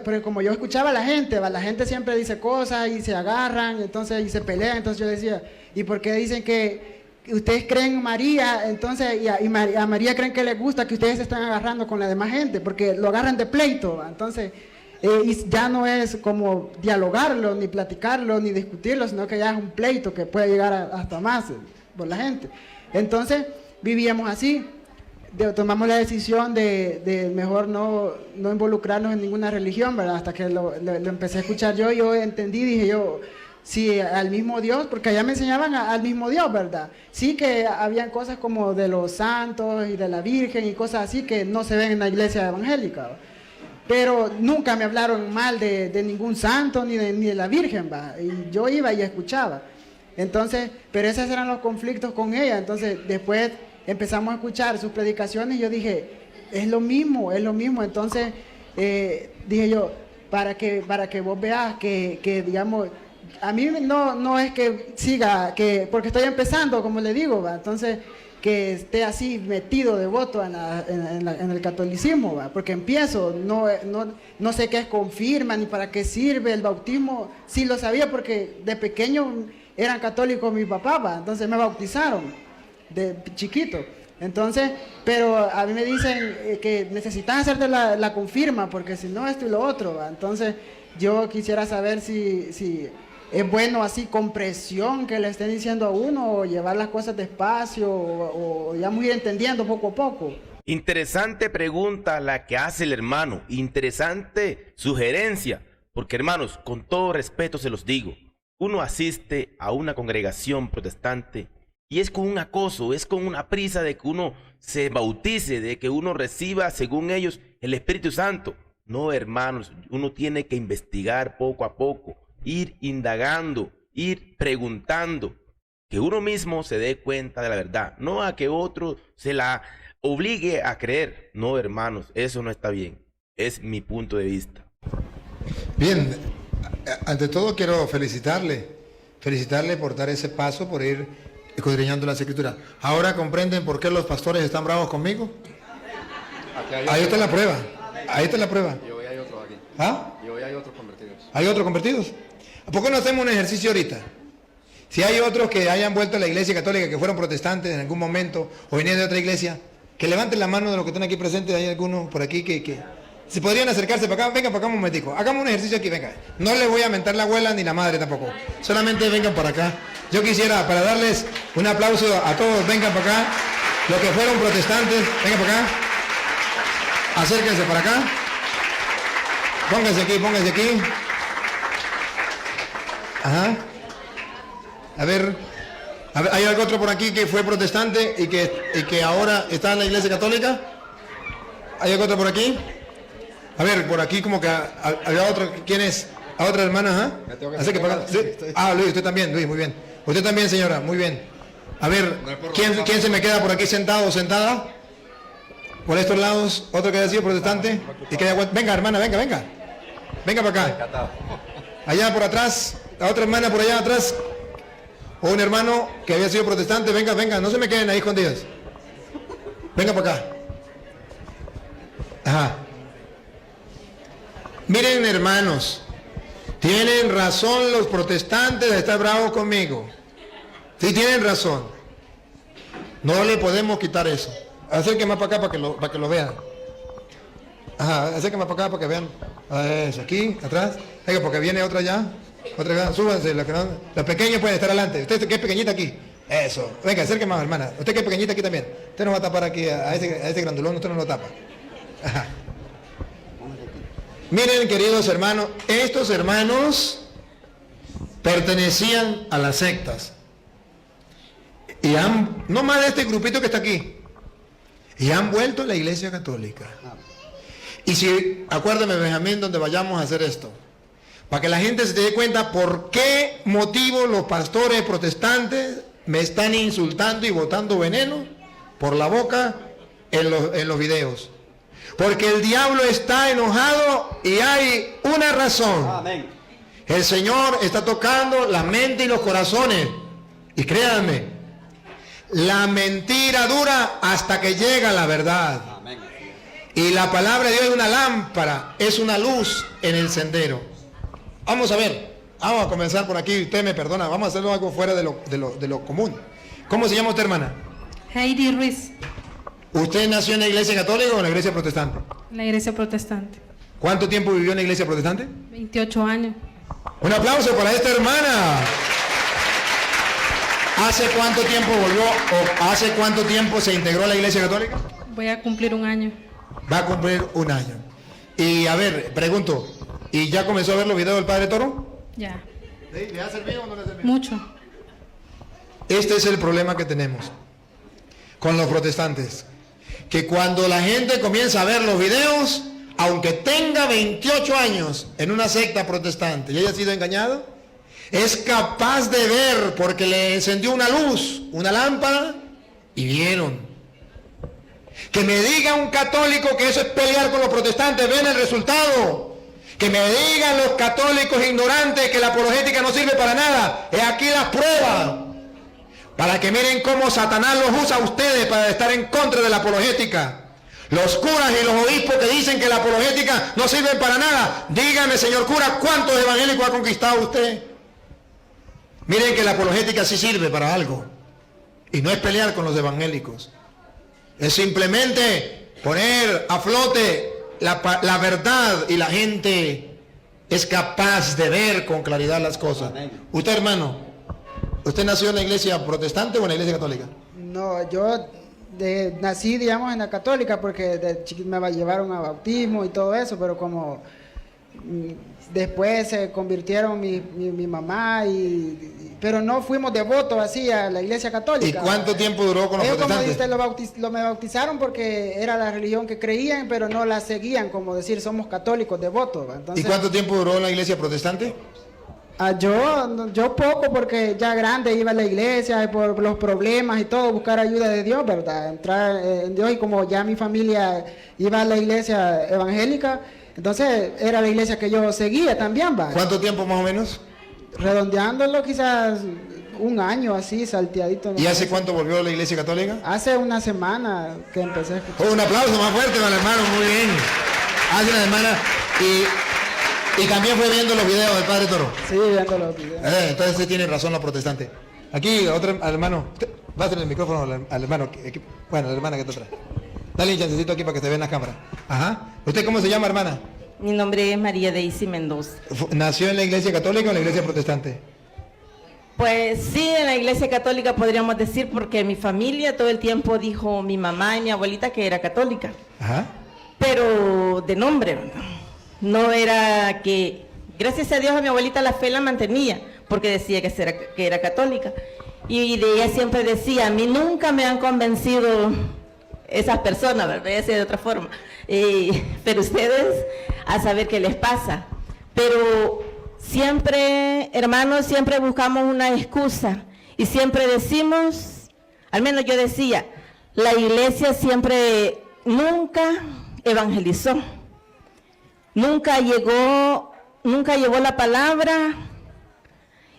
porque como yo escuchaba a la gente, ¿va? La gente siempre dice cosas y se agarran, entonces, y se pelean, entonces yo decía, ¿y por qué dicen que ustedes creen en María, entonces, y a María creen que les gusta que ustedes se están agarrando con la demás gente? Porque lo agarran de pleito, ¿va? Entonces, y ya no es como dialogarlo, ni platicarlo, ni discutirlo, sino que ya es un pleito que puede llegar hasta más por la gente. Entonces, vivíamos así, tomamos la decisión de mejor no involucrarnos en ninguna religión, ¿verdad? Hasta que lo empecé a escuchar yo entendí, dije yo, sí, al mismo Dios, porque allá me enseñaban al mismo Dios, ¿verdad? Sí que habían cosas como de los santos y de la Virgen y cosas así que no se ven en la iglesia evangélica, ¿va? Pero nunca me hablaron mal de ningún santo ni de la Virgen, ¿va? Y yo iba y escuchaba. Entonces, pero esos eran los conflictos con ella. Entonces, después empezamos a escuchar sus predicaciones y yo dije, es lo mismo. Entonces, dije yo, para que vos veas que digamos, a mí no es que siga, porque estoy empezando, como le digo, ¿va? Entonces, que esté así metido devoto en el catolicismo, ¿va? Porque empiezo, no sé qué es confirma, ni para qué sirve el bautismo. Sí lo sabía porque de pequeño eran católicos mi papá, ¿va? Entonces me bautizaron de chiquito. Entonces, pero a mí me dicen que necesitas hacerte la confirma, porque si no, esto y lo otro, ¿va? Entonces, yo quisiera saber si es bueno así con presión que le estén diciendo a uno, o llevar las cosas despacio, o ya muy entendiendo poco a poco. Interesante pregunta la que hace el hermano, interesante sugerencia, porque hermanos, con todo respeto se los digo, uno asiste a una congregación protestante y es con un acoso, es con una prisa de que uno se bautice, de que uno reciba, según ellos, el Espíritu Santo. No, hermanos, uno tiene que investigar poco a poco, ir indagando, ir preguntando, que uno mismo se dé cuenta de la verdad, no a que otro se la obligue a creer. No, hermanos, eso no está bien, es mi punto de vista. Bien, ante todo quiero felicitarle por dar ese paso, por ir escudriñando las Escrituras. ¿Ahora comprenden por qué los pastores están bravos conmigo? Ahí está la prueba, Y hoy hay otro aquí. ¿Ah? Y hoy hay otros convertidos. ¿Hay otros convertidos? ¿Por qué no hacemos un ejercicio ahorita? Si hay otros que hayan vuelto a la iglesia católica, que fueron protestantes en algún momento, o venían de otra iglesia, que levanten la mano de los que están aquí presentes. ¿Hay algunos por aquí que Si podrían acercarse para acá, vengan para acá un momentico. Hagamos un ejercicio aquí, venga. No le voy a mentar la abuela ni la madre tampoco. Solamente vengan para acá. Yo quisiera, para darles un aplauso a todos, vengan para acá. Los que fueron protestantes, vengan para acá. Acérquense para acá. Pónganse aquí, pónganse aquí. Ajá. A ver, ¿hay algún otro por aquí que fue protestante y que ahora está en la iglesia católica? ¿Hay algún otro por aquí? A ver, por aquí como que había otro. ¿Quién es? ¿A otra hermana? ¿Ah? Así que para... ¿Sí? Ah, Luis, usted también, Luis, muy bien. Usted también, señora, muy bien. A ver, ¿quién se me queda por aquí sentado o sentada? Por estos lados, otro que haya sido protestante. Y que haya... Venga, hermana, venga, venga. Venga para acá. Allá por atrás, la otra hermana por allá atrás. O un hermano que había sido protestante. Venga, venga, no se me queden ahí escondidos. Venga para acá. Ajá. Miren, hermanos, tienen razón los protestantes de estar bravos conmigo. Sí, tienen razón. No le podemos quitar eso. Acérquense más para acá para que lo vean. Ajá, acérquense más para acá para que vean. Eso, aquí, atrás. Venga, porque viene otra allá. Otra acá, súbanse. Los pequeños pueden estar adelante. Usted que es pequeñita aquí. Eso. Venga, acérquense más, hermana. Usted que es pequeñita aquí también. Usted no va a tapar aquí a ese grandulón, usted no lo tapa. Ajá. Miren, queridos hermanos, estos hermanos pertenecían a las sectas. Y no más de este grupito que está aquí. Y han vuelto a la iglesia católica. Y si, acuérdame, Benjamín, donde vayamos a hacer esto, para que la gente se dé cuenta por qué motivo los pastores protestantes me están insultando y botando veneno por la boca en los videos. Porque el diablo está enojado y hay una razón. Amén. El Señor está tocando la mente y los corazones. Y créanme, la mentira dura hasta que llega la verdad. Amén. Y la palabra de Dios es una lámpara, es una luz en el sendero. Vamos a ver, vamos a comenzar por aquí. Usted me perdona, vamos a hacerlo algo fuera de lo común. ¿Cómo se llama usted, hermana? Heidi Ruiz. ¿Usted nació en la iglesia católica o en la iglesia protestante? En la iglesia protestante. ¿Cuánto tiempo vivió en la iglesia protestante? 28 años. Un aplauso para esta hermana. ¿Hace cuánto tiempo volvió o hace cuánto tiempo se integró a la iglesia católica? Voy a cumplir un año. Va a cumplir un año. Y a ver, pregunto, ¿y ya comenzó a ver los videos del Padre Toro? Ya. ¿Le ha servido o no le ha servido? Mucho. Este es el problema que tenemos con los protestantes. Que cuando la gente comienza a ver los videos, aunque tenga 28 años en una secta protestante y haya sido engañado, es capaz de ver porque le encendió una luz, una lámpara, y vieron. Que me diga un católico que eso es pelear con los protestantes, ven el resultado. Que me digan los católicos ignorantes que la apologética no sirve para nada. He aquí las pruebas. Para que miren cómo Satanás los usa a ustedes para estar en contra de la apologética. Los curas y los obispos que dicen que la apologética no sirve para nada. Dígame, señor cura, ¿cuántos evangélicos ha conquistado usted? Miren que la apologética sí sirve para algo. Y no es pelear con los evangélicos. Es simplemente poner a flote la verdad y la gente es capaz de ver con claridad las cosas. Usted, hermano, ¿usted nació en la iglesia protestante o en la iglesia católica? No, yo nací, digamos, en la católica porque de chiquito me llevaron a bautismo y todo eso, pero como después se convirtieron mi mamá pero no fuimos devotos así a la iglesia católica. ¿Y cuánto tiempo duró con los protestantes? Como dice, me bautizaron porque era la religión que creían, pero no la seguían, como decir, somos católicos devotos. Entonces, ¿y cuánto tiempo duró en la iglesia protestante? Yo poco, porque ya grande iba a la iglesia y por los problemas y todo, buscar ayuda de Dios, ¿verdad? Entrar en Dios, y como ya mi familia iba a la iglesia evangélica, entonces era la iglesia que yo seguía también, ¿va? ¿Cuánto tiempo más o menos? Redondeándolo quizás un año así, salteadito. ¿Y hace cuánto volvió a la iglesia católica? Hace una semana que empecé a escuchar. Un aplauso más fuerte para el hermano, muy bien. Hace una semana y también fue viendo los videos del Padre Toro. Sí, viendo los videos. Entonces sí tiene razón los protestantes. Aquí, otro al hermano. Va a hacer el micrófono al hermano. Bueno, a la hermana que está atrás. Dale un chancecito aquí para que se vea en la cámara. Ajá. ¿Usted cómo se llama, hermana? Mi nombre es María Deisy Mendoza. ¿Nació en la iglesia católica o en la iglesia protestante? Pues sí, en la iglesia católica podríamos decir, porque mi familia todo el tiempo dijo mi mamá y mi abuelita que era católica. Ajá. Pero de nombre, ¿verdad? No era que, gracias a Dios a mi abuelita la fe la mantenía, porque decía que era católica. Y de ella siempre decía, a mí nunca me han convencido esas personas, ¿verdad? Decía de otra forma. Pero ustedes a saber qué les pasa. Pero siempre, hermanos, siempre buscamos una excusa y siempre decimos, al menos yo decía, la iglesia siempre nunca evangelizó, nunca llevó la palabra,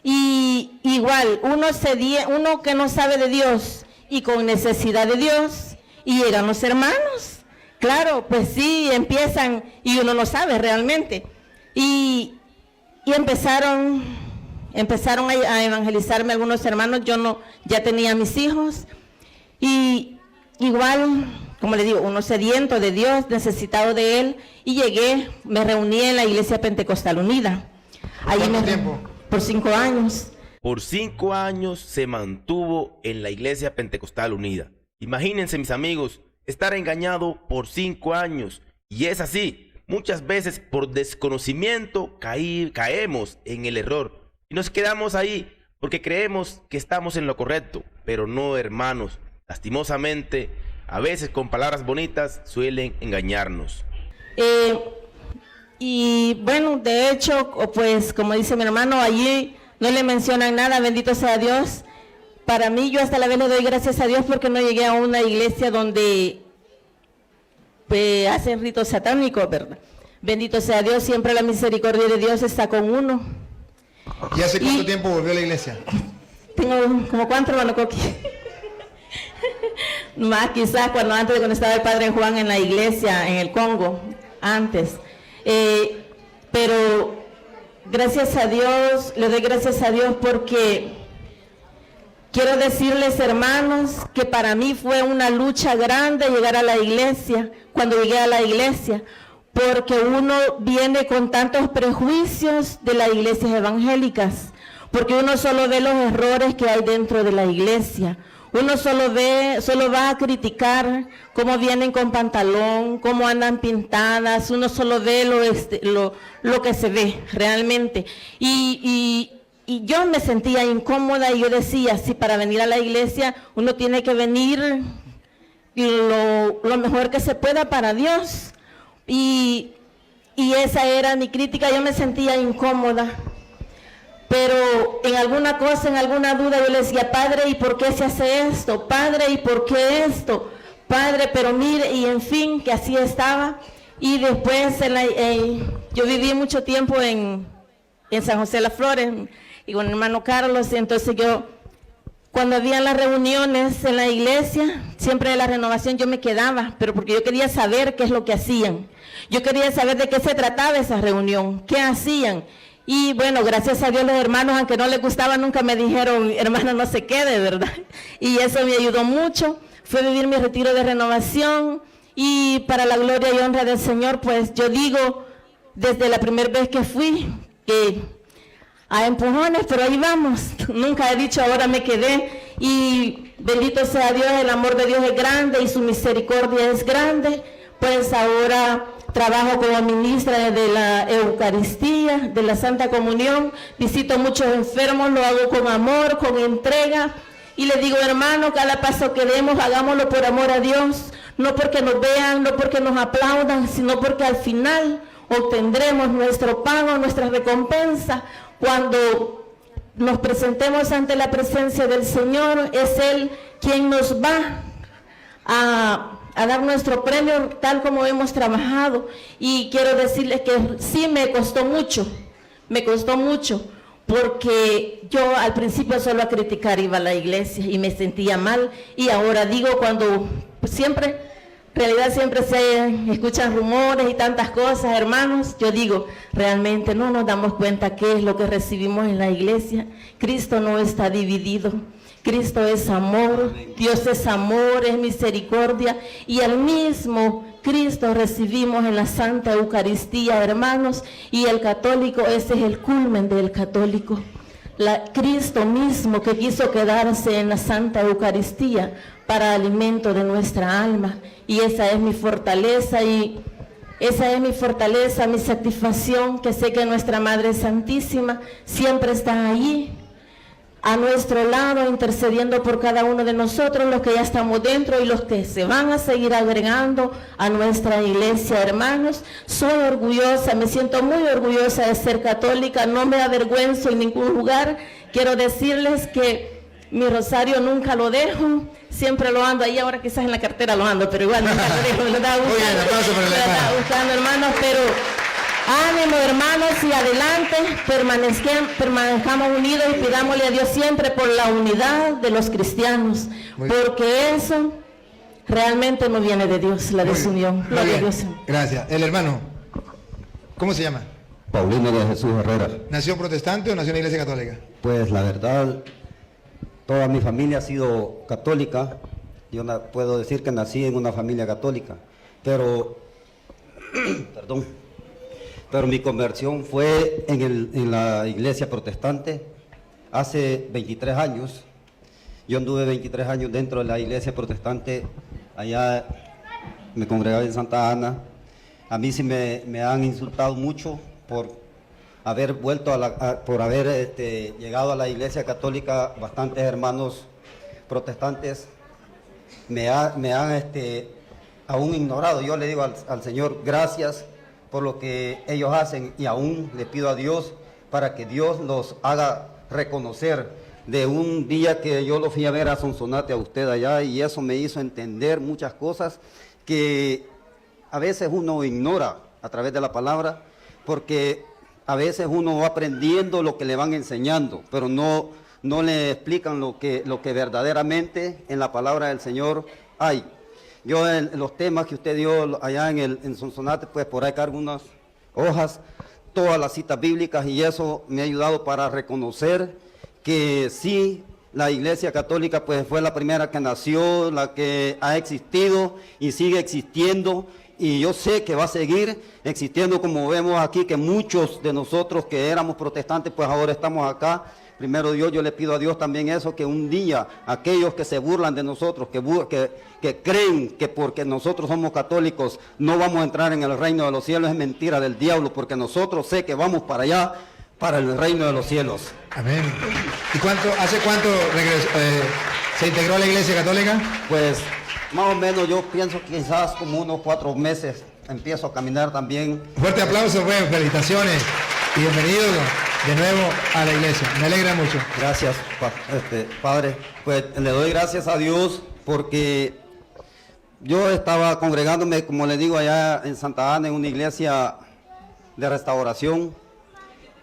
y igual uno que no sabe de Dios y con necesidad de Dios, y llegan los hermanos, claro, pues sí, empiezan y uno no sabe realmente, y empezaron a evangelizarme algunos hermanos. Yo ya tenía mis hijos, y igual, como le digo, uno sediento de Dios, necesitado de Él, y me reuní en la Iglesia Pentecostal Unida. ¿Cuánto tiempo? Por 5 años. Por 5 años se mantuvo en la Iglesia Pentecostal Unida. Imagínense, mis amigos, estar engañado por 5 años. Y es así. Muchas veces por desconocimiento caemos en el error y nos quedamos ahí porque creemos que estamos en lo correcto, pero no, hermanos. Lastimosamente, a veces con palabras bonitas suelen engañarnos. Y bueno, de hecho, pues como dice mi hermano, allí no le mencionan nada, bendito sea Dios. Para mí, yo hasta la vez le doy gracias a Dios porque no llegué a una iglesia donde hacen ritos satánicos, ¿verdad? Bendito sea Dios, siempre la misericordia de Dios está con uno. ¿Y hace cuánto tiempo volvió a la iglesia? Tengo como 4, hermano Coqui. Más quizás cuando estaba el Padre Juan en la iglesia, en el Congo, antes. Pero gracias a Dios, le doy gracias a Dios porque quiero decirles, hermanos, que para mí fue una lucha grande llegar a la iglesia, cuando llegué a la iglesia, porque uno viene con tantos prejuicios de las iglesias evangélicas, porque uno solo ve los errores que hay dentro de la iglesia. Uno solo va a criticar cómo vienen con pantalón, cómo andan pintadas, uno solo ve lo que se ve realmente. Y yo me sentía incómoda y yo decía, si para venir a la iglesia uno tiene que venir lo mejor que se pueda para Dios. Y esa era mi crítica, yo me sentía incómoda. Pero en alguna cosa, en alguna duda, yo le decía, Padre, ¿y por qué se hace esto? Padre, ¿y por qué esto? Padre, pero mire, y en fin, que así estaba. Y después yo viví mucho tiempo en San José de las Flores, y con el hermano Carlos, y entonces cuando había las reuniones en la iglesia, siempre de la renovación, yo me quedaba, pero porque yo quería saber qué es lo que hacían. Yo quería saber de qué se trataba esa reunión, qué hacían. Y bueno, gracias a Dios los hermanos, aunque no les gustaba, nunca me dijeron, hermano, no se quede, ¿verdad? Y eso me ayudó mucho. Fue vivir mi retiro de renovación, y para la gloria y honra del Señor, pues yo digo, desde la primera vez que fui, que a empujones, pero ahí vamos. Nunca he dicho ahora me quedé, y bendito sea Dios, el amor de Dios es grande y su misericordia es grande. Pues ahora trabajo como ministra de la Eucaristía, de la Santa Comunión, visito muchos enfermos, lo hago con amor, con entrega, y le digo, hermano, cada paso que demos, hagámoslo por amor a Dios, no porque nos vean, no porque nos aplaudan, sino porque al final obtendremos nuestro pago, nuestra recompensa. Cuando nos presentemos ante la presencia del Señor, es Él quien nos va a dar nuestro premio tal como hemos trabajado. Y quiero decirles que sí me costó mucho, porque yo al principio solo a criticar iba a la iglesia y me sentía mal, y ahora digo, cuando en realidad siempre se escuchan rumores y tantas cosas, hermanos, yo digo, realmente no nos damos cuenta qué es lo que recibimos en la iglesia. Cristo no está dividido. Cristo es amor, Dios es amor, es misericordia, y al mismo Cristo recibimos en la Santa Eucaristía, hermanos, y el católico, ese es el culmen del católico. Cristo mismo que quiso quedarse en la Santa Eucaristía para alimento de nuestra alma, y esa es mi fortaleza, mi satisfacción, que sé que nuestra Madre Santísima siempre está allí, a nuestro lado, intercediendo por cada uno de nosotros, los que ya estamos dentro y los que se van a seguir agregando a nuestra iglesia, hermanos. Soy orgullosa, me siento muy orgullosa de ser católica, no me avergüenzo en ningún lugar. Quiero decirles que mi rosario nunca lo dejo, siempre lo ando ahí, ahora quizás en la cartera lo ando, pero igual nunca lo dejo, me lo estaba buscando, hermanos, pero ánimo, hermanos, y adelante, permanezcamos unidos y pidámosle a Dios siempre por la unidad de los cristianos, porque eso realmente no viene de Dios, la desunión. Gloria a Dios. Gracias. El hermano, ¿cómo se llama? Paulino de Jesús Herrera. ¿Nació protestante o nació en la iglesia católica? Pues la verdad, toda mi familia ha sido católica. Yo puedo decir que nací en una familia católica, pero pero mi conversión fue en la iglesia protestante hace 23 años. Yo anduve 23 años dentro de la iglesia protestante, allá me congregaba en Santa Ana. A mí sí me han insultado mucho por haber vuelto por haber llegado a la iglesia católica. Bastantes hermanos protestantes me han aún ignorado. Yo le digo al Señor, gracias por lo que ellos hacen, y aún le pido a Dios para que Dios los haga reconocer. De un día que yo lo fui a ver a Sonsonate, a usted allá, y eso me hizo entender muchas cosas que a veces uno ignora a través de la palabra, porque a veces uno va aprendiendo lo que le van enseñando, pero no le explican lo que verdaderamente en la palabra del Señor hay. Yo en los temas que usted dio allá en Sonsonate, pues por ahí cargo unas hojas, todas las citas bíblicas, y eso me ha ayudado para reconocer que sí, la iglesia católica pues fue la primera que nació, la que ha existido y sigue existiendo, y yo sé que va a seguir existiendo, como vemos aquí que muchos de nosotros que éramos protestantes pues ahora estamos acá. Primero Dios, yo le pido a Dios también eso, que un día aquellos que se burlan de nosotros, que creen que porque nosotros somos católicos no vamos a entrar en el reino de los cielos, es mentira del diablo, porque nosotros sé que vamos para allá, para el reino de los cielos. Amén. ¿Y hace cuánto se integró a la iglesia católica? Pues más o menos yo pienso que quizás como unos 4 meses empiezo a caminar también. Fuerte aplauso, pues, felicitaciones y bienvenidos de nuevo a la iglesia. Me alegra mucho. Gracias, Padre. Pues le doy gracias a Dios porque yo estaba congregándome, como le digo, allá en Santa Ana, en una iglesia de restauración,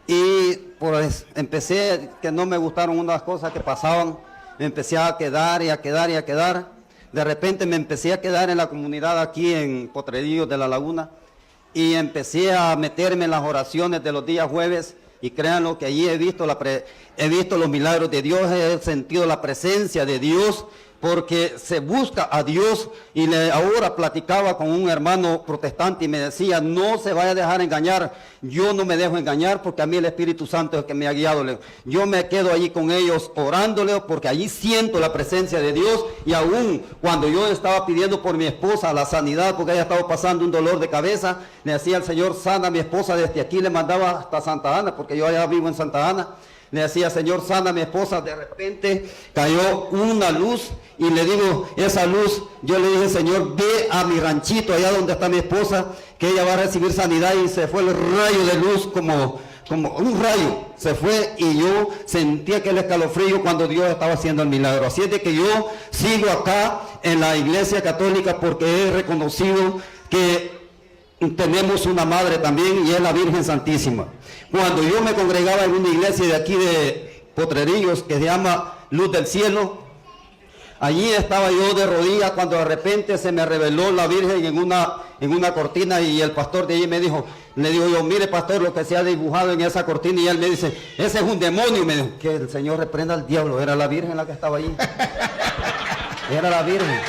y pues empecé, que no me gustaron unas cosas que pasaban, me empecé a quedar y a quedar y a quedar. De repente me empecé a quedar en la comunidad aquí en Potrerillos de la Laguna, y empecé a meterme en las oraciones de los días jueves, y créanlo que allí he visto los milagros de Dios, he sentido la presencia de Dios, porque se busca a Dios. Y ahora platicaba con un hermano protestante y me decía, no se vaya a dejar engañar. Yo no me dejo engañar, porque a mí el Espíritu Santo es el que me ha guiado. Yo me quedo allí con ellos orándole, porque allí siento la presencia de Dios. Y aún cuando yo estaba pidiendo por mi esposa la sanidad, porque ella estaba pasando un dolor de cabeza, le decía al Señor, sana a mi esposa desde aquí, le mandaba hasta Santa Ana, porque yo allá vivo en Santa Ana. Le decía, Señor, sana a mi esposa. De repente cayó una luz, y le digo, esa luz, yo le dije, Señor, ve a mi ranchito allá donde está mi esposa, que ella va a recibir sanidad. Y se fue el rayo de luz, como un rayo, se fue, y yo sentía que el escalofrío cuando Dios estaba haciendo el milagro. Así es de que yo sigo acá en la iglesia católica, porque he reconocido que tenemos una madre también, y es la Virgen Santísima. Cuando yo me congregaba en una iglesia de aquí de Potrerillos, que se llama Luz del Cielo, allí estaba yo de rodillas, cuando de repente se me reveló la Virgen en una cortina, y el pastor de allí me dijo, le digo yo, mire pastor, lo que se ha dibujado en esa cortina, y él me dice, ese es un demonio. Y me dijo, que el Señor reprenda al diablo, era la Virgen la que estaba allí. Era la Virgen.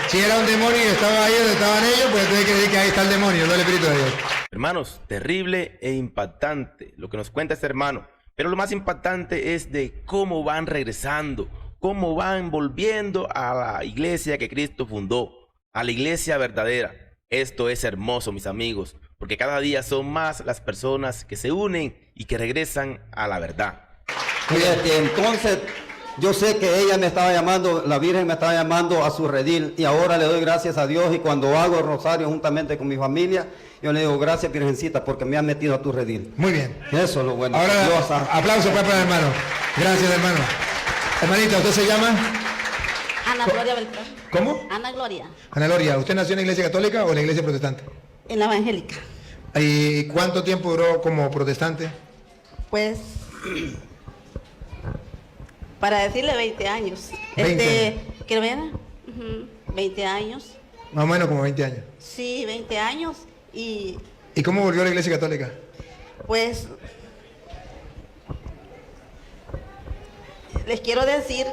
Si era un demonio y estaba ahí donde estaban ellos, pues entonces quiere decir que ahí está el demonio, no el Espíritu de Dios. Hermanos, terrible e impactante lo que nos cuenta este hermano. Pero lo más impactante es de cómo van regresando, cómo van volviendo a la iglesia que Cristo fundó, a la iglesia verdadera. Esto es hermoso, mis amigos, porque cada día son más las personas que se unen y que regresan a la verdad. Entonces, yo sé que ella me estaba llamando, la Virgen me estaba llamando a su redil, y ahora le doy gracias a Dios, y cuando hago el rosario juntamente con mi familia, yo le digo gracias, Virgencita, porque me has metido a tu redil. Muy bien. Eso es lo bueno. Ahora, Dios, aplauso para el hermano. Gracias, hermano. Hermanita, ¿usted se llama? Ana Gloria Beltrán. ¿Cómo? Ana Gloria, Ana Gloria, ¿usted nació en la iglesia católica o en la iglesia protestante? en la evangélica. ¿Y cuánto tiempo duró como protestante? Pues, para decirle 20 años. 20 quiero ver, 20 años. Más o menos como 20 años. Sí, 20 años. Y ¿Y cómo volvió a la iglesia católica? pues, les quiero decir,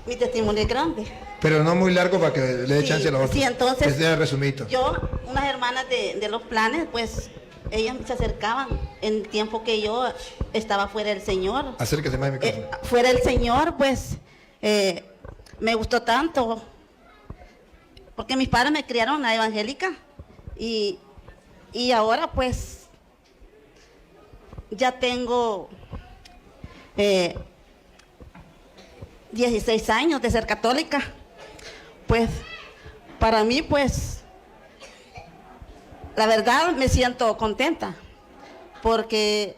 mi testimonio es grande. Pero no muy largo para que le dé chance a los otros. Sí, entonces, que sea resumito. yo, unas hermanas de los planes, pues, ellas se acercaban en tiempo que yo estaba fuera del Señor. Acérquese más al micrófono. Fuera del Señor, pues, me gustó tanto, porque mis padres me criaron en la evangélica, y ahora, pues, ya tengo 16 años de ser católica. Pues, para mí, pues, la verdad me siento contenta, porque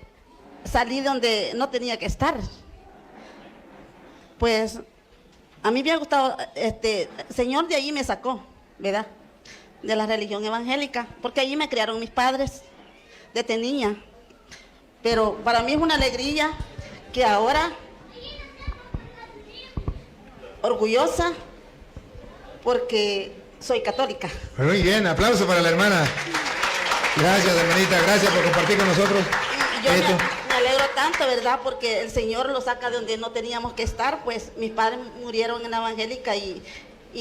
salí donde no tenía que estar. Pues, a mí me ha gustado, el Señor de allí me sacó, ¿verdad? De la religión evangélica, porque allí me criaron mis padres desde niña. Pero para mí es una alegría que ahora, orgullosa, porque soy católica. Muy bien, aplauso para la hermana. Gracias, hermanita, gracias por compartir con nosotros. Y yo esto. me alegro tanto, ¿verdad? Porque el Señor lo saca de donde no teníamos que estar. Pues mis padres murieron en la evangélica, y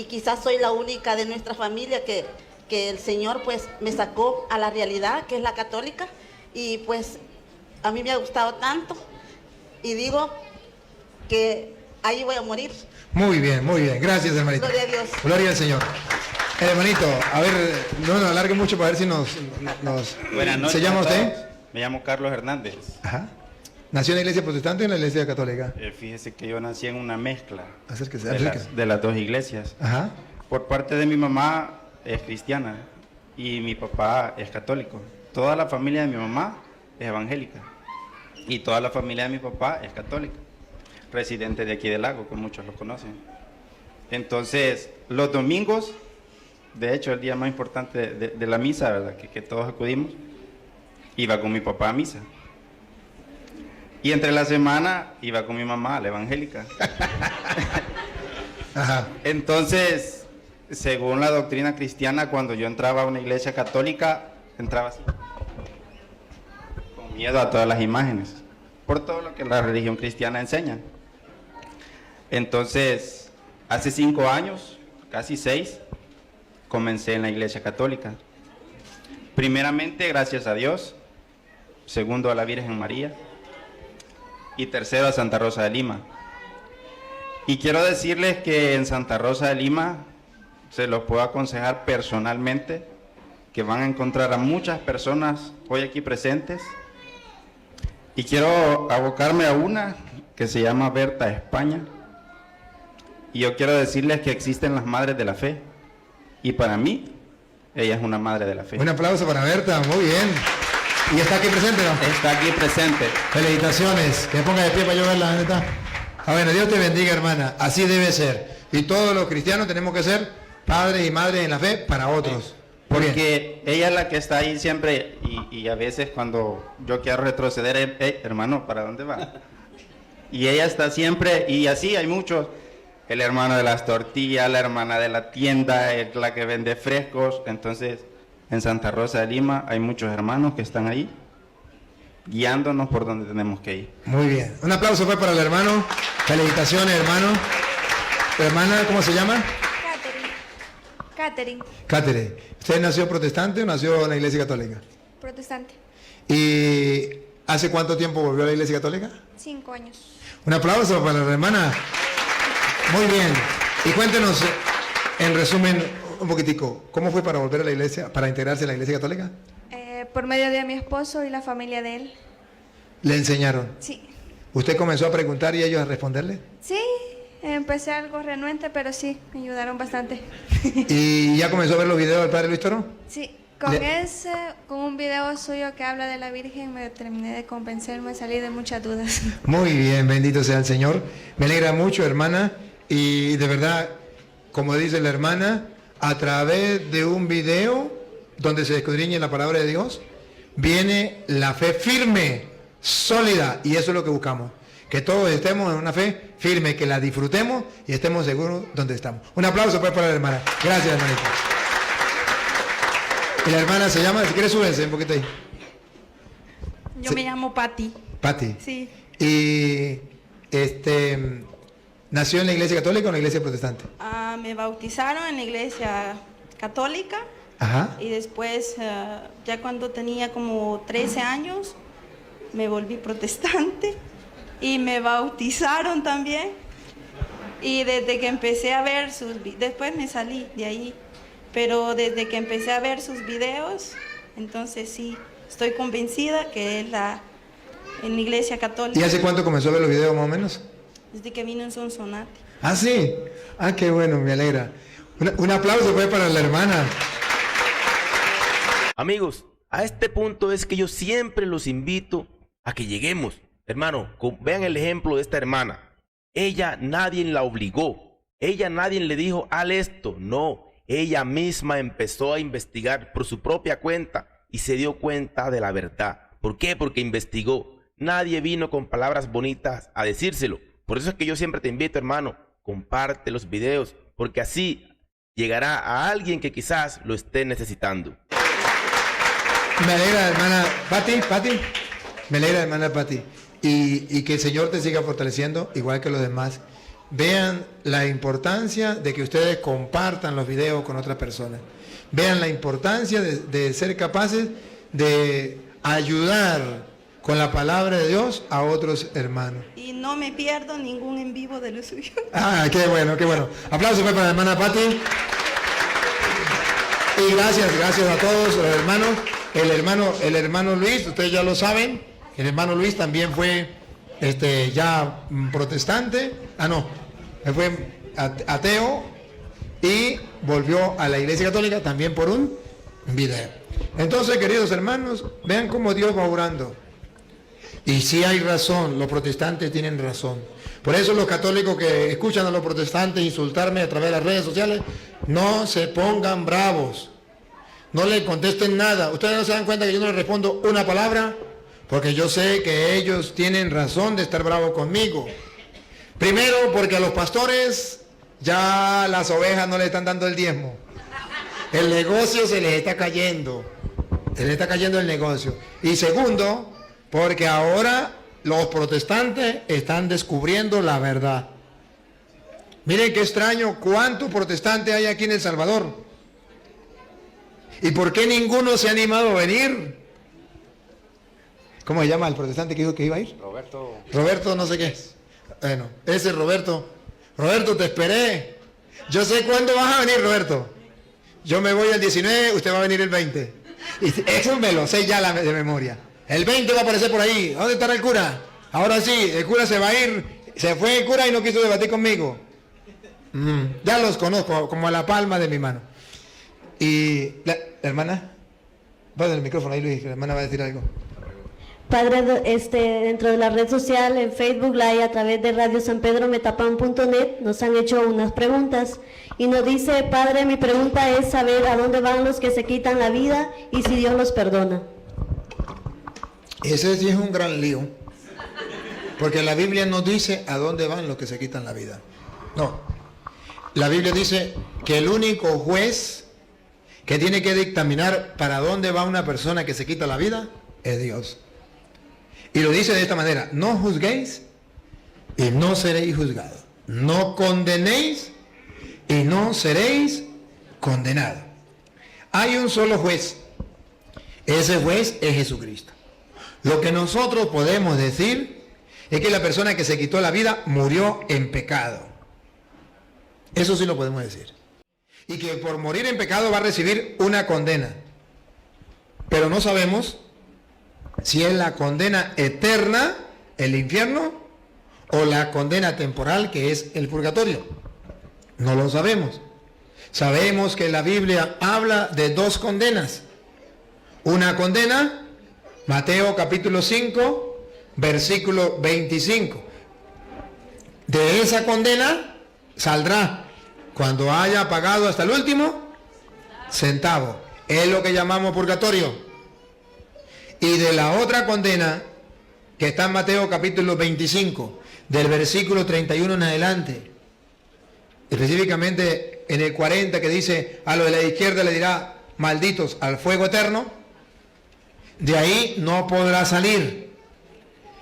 quizás soy la única de nuestra familia que el Señor, pues, me sacó a la realidad, que es la católica. Y pues a mí me ha gustado tanto, y digo que ahí voy a morir. Muy bien, muy bien. Gracias, hermanito. Gloria a Dios. Gloria al Señor. Hermanito, a ver, no nos alargue mucho para ver si nos... Buenas noches. ¿Se llama a todos. usted? Me llamo Carlos Hernández. Ajá. ¿Nació en la iglesia protestante o en la iglesia católica? Fíjese que yo nací en una mezcla Acérquese, de acérquese. de las dos iglesias. Ajá. Por parte de mi mamá es cristiana y mi papá es católico. Toda la familia de mi mamá es evangélica y toda la familia de mi papá es católica, residente de aquí del Lago, que muchos lo conocen. Entonces, los domingos, de hecho, el día más importante de la misa, ¿verdad? Que todos acudimos, iba con mi papá a misa. Y entre la semana iba con mi mamá a la evangélica. Ajá. Entonces, según la doctrina cristiana, cuando yo entraba a una iglesia católica, entraba así, con miedo a todas las imágenes, por todo lo que la religión cristiana enseña. Entonces, hace 5 años, casi 6, comencé en la iglesia católica. Primeramente, gracias a Dios. Segundo, a la Virgen María. Y tercero, a Santa Rosa de Lima. Y quiero decirles que en Santa Rosa de Lima, se los puedo aconsejar personalmente, que van a encontrar a muchas personas hoy aquí presentes. Y quiero abocarme a una que se llama Berta España. Y yo quiero decirles que existen las madres de la fe. Y para mí, ella es una madre de la fe. Un aplauso para Berta, muy bien. ¿Y está aquí presente, no? Está aquí presente. Felicitaciones. Que me ponga de pie para yo verla, neta. Ah, bueno, Dios te bendiga, hermana. Así debe ser. Y todos los cristianos tenemos que ser padres y madres en la fe para otros. Muy bien. Porque ella es la que está ahí siempre y a veces cuando yo quiero retroceder, hermano, ¿para dónde va? Y ella está siempre, y así hay muchos. El hermano de las tortillas, la hermana de la tienda, la que vende frescos. Entonces, en Santa Rosa de Lima hay muchos hermanos que están ahí guiándonos por donde tenemos que ir. Muy bien. Un aplauso pues para el hermano. Felicitaciones, hermano. ¿Tu hermana cómo se llama? Catherine, Catherine, ¿usted nació protestante o nació en la iglesia católica? protestante. ¿Y hace cuánto tiempo volvió a la iglesia católica? 5 años. Un aplauso para la hermana. Muy bien. Y cuéntenos, en resumen, un poquitico, ¿cómo fue para volver a la iglesia, para integrarse en la iglesia católica? Por medio de mi esposo y la familia de él. ¿Le enseñaron? Sí. ¿Usted comenzó a preguntar y ellos a responderle? Sí, empecé algo renuente, pero sí, me ayudaron bastante. ¿Y ya comenzó a ver los videos del Padre Luis Toro? Sí, con un video suyo que habla de la Virgen, me terminé de convencerme, salí de muchas dudas. Muy bien, bendito sea el Señor. Me alegra mucho, hermana, y de verdad, como dice la hermana, a través de un video donde se escudriñe la palabra de Dios, viene la fe firme, sólida, y eso es lo que buscamos. Que todos estemos en una fe firme, que la disfrutemos y estemos seguros donde estamos. Un aplauso pues para la hermana. Gracias, hermanita. Y la hermana se llama, si quieres súbense un poquito ahí. Yo me llamo Patti. Patti. Sí. Y ¿nació en la iglesia católica o en la iglesia protestante? Me bautizaron en la iglesia católica. Ajá. Y después, ya cuando tenía como 13 años, me volví protestante y me bautizaron también. Y desde que empecé a ver después me salí de ahí, pero desde que empecé a ver sus videos, entonces sí, estoy convencida que es en la iglesia católica. ¿Y hace cuánto comenzó a ver los videos más o menos? Desde que vino en Sonsonate. Ah, sí. Ah, qué bueno, me alegra. Un aplauso pues para la hermana. Amigos, a este punto es que yo siempre los invito a que lleguemos. Hermano, vean el ejemplo de esta hermana. Ella nadie la obligó. Ella nadie le dijo, haz esto. No, ella misma empezó a investigar por su propia cuenta y se dio cuenta de la verdad. ¿Por qué? Porque investigó. Nadie vino con palabras bonitas a decírselo. Por eso es que yo siempre te invito, hermano, comparte los videos, porque así llegará a alguien que quizás lo esté necesitando. Me alegra, hermana Patti. Me alegra, hermana Patti. Y que el Señor te siga fortaleciendo, igual que los demás. Vean la importancia de que ustedes compartan los videos con otras personas. Vean la importancia de ser capaces de ayudar con la palabra de Dios a otros hermanos. Y no me pierdo ningún en vivo de lo suyo. Ah, qué bueno, qué bueno. Aplausos pues para la hermana Patti. Y gracias a todos los hermanos. El hermano Luis, ustedes ya lo saben, el hermano Luis también fue ya protestante, él fue ateo y volvió a la iglesia católica también por un video. Entonces, queridos hermanos, vean cómo Dios va obrando. Y si hay razón, los protestantes tienen razón. Por eso los católicos que escuchan a los protestantes insultarme a través de las redes sociales, no se pongan bravos. No le contesten nada. Ustedes no se dan cuenta que yo no les respondo una palabra, porque yo sé que ellos tienen razón de estar bravos conmigo. Primero, porque a los pastores ya las ovejas no le están dando el diezmo. El negocio se les está cayendo. Se les está cayendo el negocio. Y segundo, porque ahora los protestantes están descubriendo la verdad. Miren qué extraño, cuántos protestantes hay aquí en El Salvador. ¿Y por qué ninguno se ha animado a venir? ¿Cómo se llama el protestante que dijo que iba a ir? Roberto no sé qué. Bueno, ese Roberto. Roberto, te esperé. Yo sé cuándo vas a venir, Roberto. Yo me voy el 19, usted va a venir el 20. Y eso me lo sé ya de memoria. El 20 va a aparecer por ahí. ¿Dónde estará el cura? Ahora sí, el cura se va a ir. Se fue el cura y no quiso debatir conmigo. Ya los conozco como a la palma de mi mano. Y la hermana, va del micrófono ahí, Luis, la hermana va a decir algo. Padre, dentro de la red social, en Facebook Live, a través de radiosanpedrometapan.net, nos han hecho unas preguntas. Y nos dice, Padre, mi pregunta es saber a dónde van los que se quitan la vida y si Dios los perdona. Ese sí es un gran lío. Porque la Biblia no dice a dónde van los que se quitan la vida. No. La Biblia dice que el único juez que tiene que dictaminar para dónde va una persona que se quita la vida es Dios. Y lo dice de esta manera: no juzguéis y no seréis juzgados. No condenéis y no seréis condenado. Hay un solo juez. Ese juez es Jesucristo. Lo que nosotros podemos decir es que la persona que se quitó la vida murió en pecado. Eso sí lo podemos decir. Y que por morir en pecado va a recibir una condena. Pero no sabemos si es la condena eterna, el infierno, o la condena temporal, que es el purgatorio. No lo sabemos. Sabemos que la Biblia habla de dos condenas. Una condena, Mateo capítulo 5, versículo 25. De esa condena saldrá cuando haya pagado hasta el último centavo. Es lo que llamamos purgatorio. Y de la otra condena, que está en Mateo capítulo 25, del versículo 31 en adelante, específicamente en el 40, que dice, a los de la izquierda le dirá, malditos al fuego eterno, de ahí no podrá salir.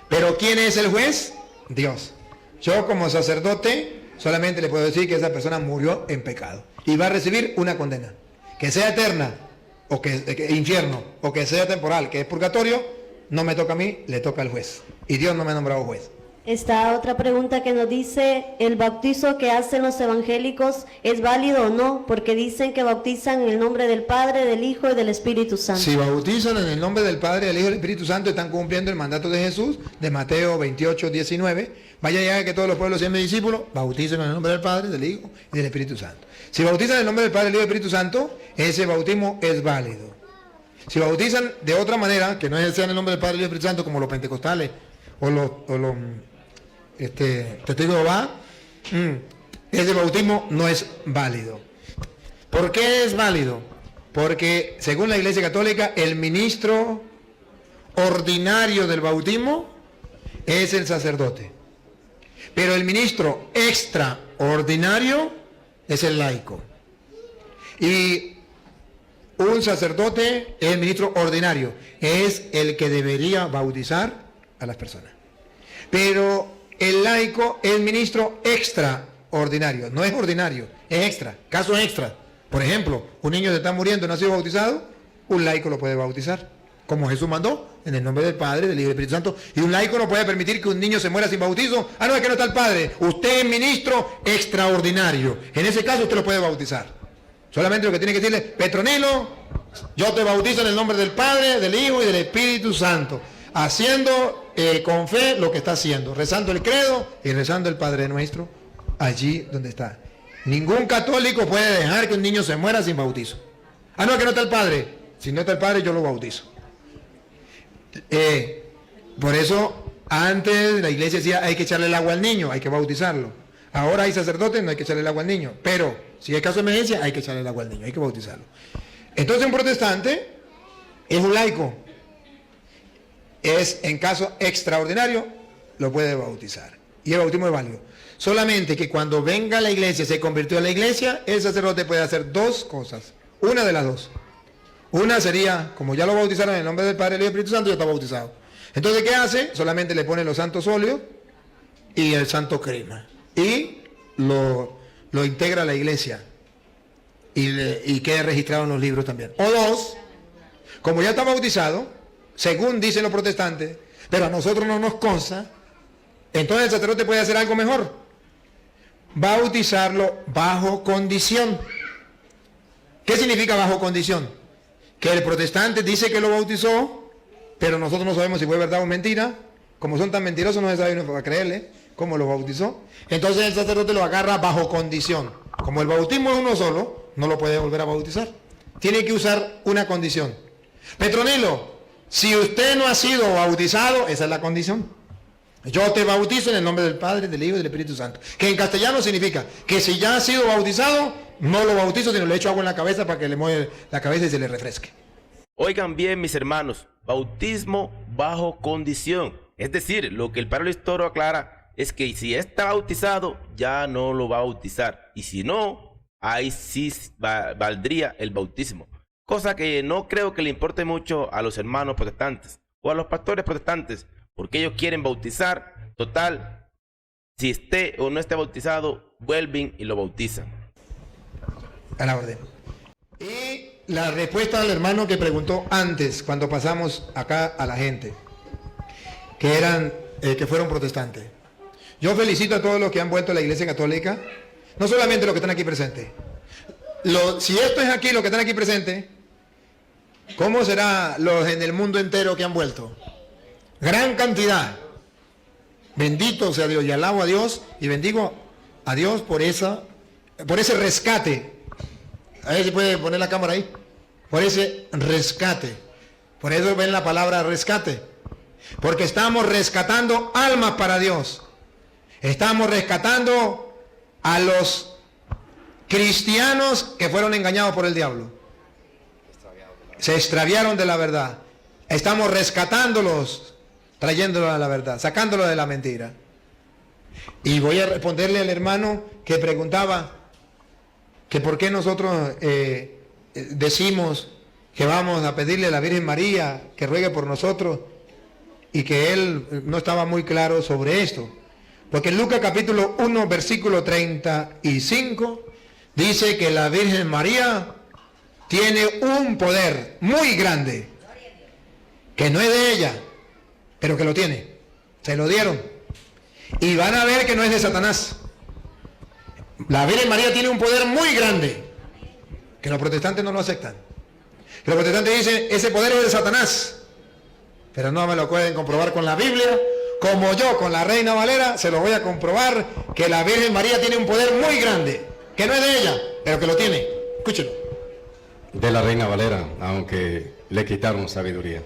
Pero ¿quién es el juez? Dios. Yo como sacerdote solamente le puedo decir que esa persona murió en pecado y va a recibir una condena, que sea eterna o que infierno, o que sea temporal, que es purgatorio. No me toca a mí, le toca al juez, y Dios no me ha nombrado juez. Está otra pregunta que nos dice, ¿el bautizo que hacen los evangélicos es válido o no? Porque dicen que bautizan en el nombre del Padre, del Hijo y del Espíritu Santo. Si bautizan en el nombre del Padre, del Hijo y del Espíritu Santo, están cumpliendo el mandato de Jesús, de Mateo 28, 19. Vaya ya que todos los pueblos sean mis discípulos, bauticen en el nombre del Padre, del Hijo y del Espíritu Santo. Si bautizan en el nombre del Padre, del Hijo y del Espíritu Santo, ese bautismo es válido. Si bautizan de otra manera, que no sea en el nombre del Padre, del Hijo y del Espíritu Santo, como los pentecostales o los testigos de Jehová, ese bautismo no es válido. ¿Por qué es válido? Porque según la Iglesia Católica, el ministro ordinario del bautismo es el sacerdote, pero el ministro extraordinario es el laico. Y un sacerdote es el ministro ordinario, es el que debería bautizar a las personas. Pero el laico es el ministro extraordinario, no es ordinario, es extra, casos extra. Por ejemplo, un niño se está muriendo y no ha sido bautizado, un laico lo puede bautizar, como Jesús mandó, en el nombre del Padre, del Hijo y del Espíritu Santo. Y un laico no puede permitir que un niño se muera sin bautizo. Ah, no, es que no está el Padre. Usted es ministro extraordinario. En ese caso usted lo puede bautizar. Solamente lo que tiene que decirle, Petronilo, yo te bautizo en el nombre del Padre, del Hijo y del Espíritu Santo, haciendo con fe lo que está haciendo, rezando el credo y rezando el Padre Nuestro allí donde está. Ningún católico puede dejar que un niño se muera sin bautizo. Ah, no, es que no está el Padre. Si no está el Padre, yo lo bautizo. Por eso, antes la iglesia decía, hay que echarle el agua al niño, hay que bautizarlo. Ahora hay sacerdotes, no hay que echarle el agua al niño. Pero, si hay caso de emergencia, hay que echarle el agua al niño, hay que bautizarlo. Entonces, un protestante es un laico. Es en caso extraordinario, lo puede bautizar. Y el bautismo es válido. Solamente que cuando venga a la iglesia, se convirtió a la iglesia, el sacerdote puede hacer dos cosas. Una de las dos. Una sería, como ya lo bautizaron en el nombre del Padre, del Hijo y del Espíritu Santo, ya está bautizado. Entonces, ¿qué hace? Solamente le pone los santos óleos y el santo crema. Y lo integra a la iglesia. Y queda registrado en los libros también. O dos, como ya está bautizado, según dicen los protestantes, pero a nosotros no nos consta, entonces el sacerdote puede hacer algo mejor. Bautizarlo bajo condición. ¿Qué significa bajo condición? Que el protestante dice que lo bautizó, pero nosotros no sabemos si fue verdad o mentira. Como son tan mentirosos, no se sabe uno para creerle cómo lo bautizó. Entonces el sacerdote lo agarra bajo condición. Como el bautismo es uno solo, no lo puede volver a bautizar. Tiene que usar una condición. Petronilo, si usted no ha sido bautizado, esa es la condición. Yo te bautizo en el nombre del Padre, del Hijo y del Espíritu Santo. Que en castellano significa que si ya ha sido bautizado, no lo bautizo, sino le echo agua en la cabeza para que le mueva la cabeza y se le refresque. Oigan bien, mis hermanos, bautismo bajo condición. Es decir, lo que el padre Luis Toro aclara es que si está bautizado, ya no lo va a bautizar. Y si no, ahí sí valdría el bautismo. Cosa que no creo que le importe mucho a los hermanos protestantes o a los pastores protestantes, porque ellos quieren bautizar. Total, si esté o no esté bautizado, vuelven y lo bautizan. A la orden. la respuesta al hermano que preguntó antes, cuando pasamos acá a la gente, que fueron protestantes. Yo felicito a todos los que han vuelto a la Iglesia Católica, no solamente los que están aquí presentes. Si esto es aquí, los que están aquí presentes, ¿cómo será los en el mundo entero que han vuelto? Gran cantidad. Bendito sea Dios y alabo a Dios y bendigo a Dios por ese rescate. A ver si puede poner la cámara ahí. Por ese rescate. Por eso ven la palabra rescate. Porque estamos rescatando almas para Dios. Estamos rescatando a los cristianos que fueron engañados por el diablo. Se extraviaron de la verdad. Estamos rescatándolos, trayéndolos a la verdad, sacándolos de la mentira. Y voy a responderle al hermano que preguntaba que por qué nosotros decimos que vamos a pedirle a la Virgen María que ruegue por nosotros, y que él no estaba muy claro sobre esto. Porque en Lucas capítulo 1, versículo 35, dice que la Virgen María tiene un poder muy grande, que no es de ella, pero que lo tiene. Se lo dieron. Y van a ver que no es de Satanás. La Virgen María tiene un poder muy grande, que los protestantes no lo aceptan. Los protestantes dicen, ese poder es de Satanás. Pero no me lo pueden comprobar con la Biblia, como yo con la Reina Valera se lo voy a comprobar, que la Virgen María tiene un poder muy grande, que no es de ella, pero que lo tiene. Escúchelo. De la Reina Valera, aunque le quitaron sabiduría.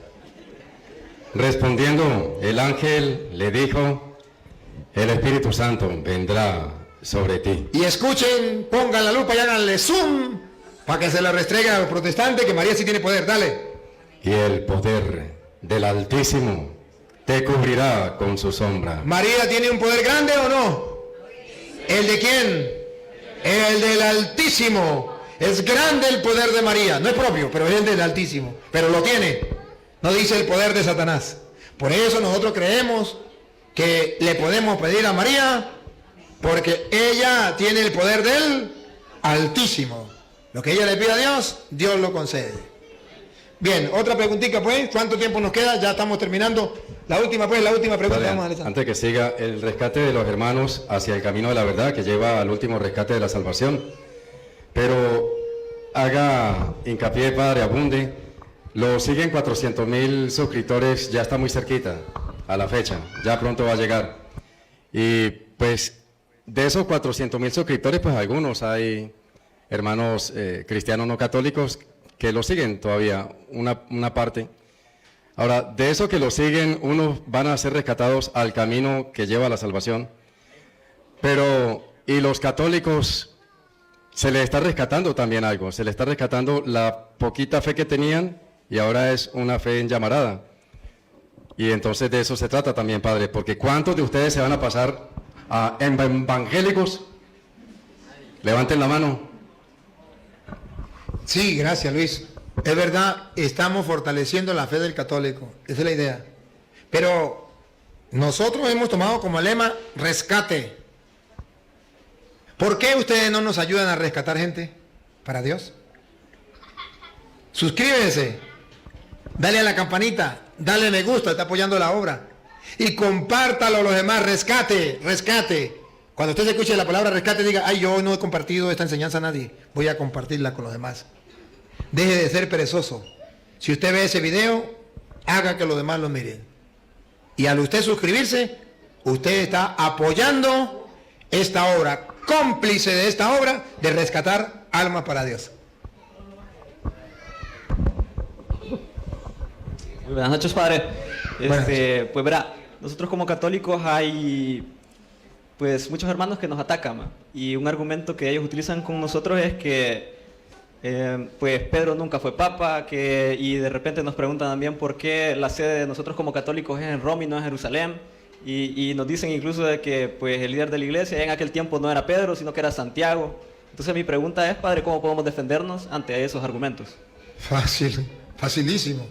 Respondiendo, el ángel le dijo, el Espíritu Santo vendrá sobre ti. Y escuchen, pongan la lupa y háganle zoom, para que se le restregue a los protestantes que María sí tiene poder. Dale. Y el poder del Altísimo te cubrirá con su sombra. ¿María tiene un poder grande o no? ¿El de quién? El del Altísimo. Es grande el poder de María. No es propio, pero es el del Altísimo. Pero lo tiene. No dice el poder de Satanás. Por eso nosotros creemos que le podemos pedir a María, porque ella tiene el poder del Altísimo. Lo que ella le pide a Dios, Dios lo concede. Bien, otra preguntita pues, ¿cuánto tiempo nos queda? Ya estamos terminando. La última pregunta. Vamos a antes que siga, el rescate de los hermanos hacia el camino de la verdad, que lleva al último rescate de la salvación. Pero haga hincapié, Padre, abunde. Lo siguen 400,000 suscriptores, ya está muy cerquita a la fecha, ya pronto va a llegar. Y pues de esos 400,000 suscriptores, pues algunos hay hermanos cristianos no católicos que lo siguen todavía, una parte. Ahora, de esos que lo siguen, unos van a ser rescatados al camino que lleva a la salvación. Pero, y los católicos, se les está rescatando también algo, se les está rescatando la poquita fe que tenían y ahora es una fe en llamarada. Y entonces de eso se trata también, Padre, porque ¿cuántos de ustedes se van a pasar a evangélicos? Levanten la mano. Sí, gracias Luis. Es verdad, estamos fortaleciendo la fe del católico. Esa es la idea. Pero nosotros hemos tomado como lema rescate. ¿Por qué ustedes no nos ayudan a rescatar gente para Dios? Suscríbese, dale a la campanita, dale me gusta, está apoyando la obra. Y compártalo a los demás, rescate. Cuando usted se escuche la palabra rescate, diga, ay, yo no he compartido esta enseñanza a nadie, voy a compartirla con los demás. Deje de ser perezoso. Si usted ve ese video, haga que los demás lo miren. Y al usted suscribirse, usted está apoyando esta obra, cómplice de esta obra de rescatar almas para Dios. Muy buenas noches, Padre. Pues verá, nosotros como católicos hay pues muchos hermanos que nos atacan, y un argumento que ellos utilizan con nosotros es que pues Pedro nunca fue papa, y de repente nos preguntan también por qué la sede de nosotros como católicos es en Roma y no en Jerusalén, y nos dicen incluso de que pues el líder de la iglesia en aquel tiempo no era Pedro, sino que era Santiago. Entonces mi pregunta es, Padre, ¿cómo podemos defendernos ante esos argumentos? Facilísimo.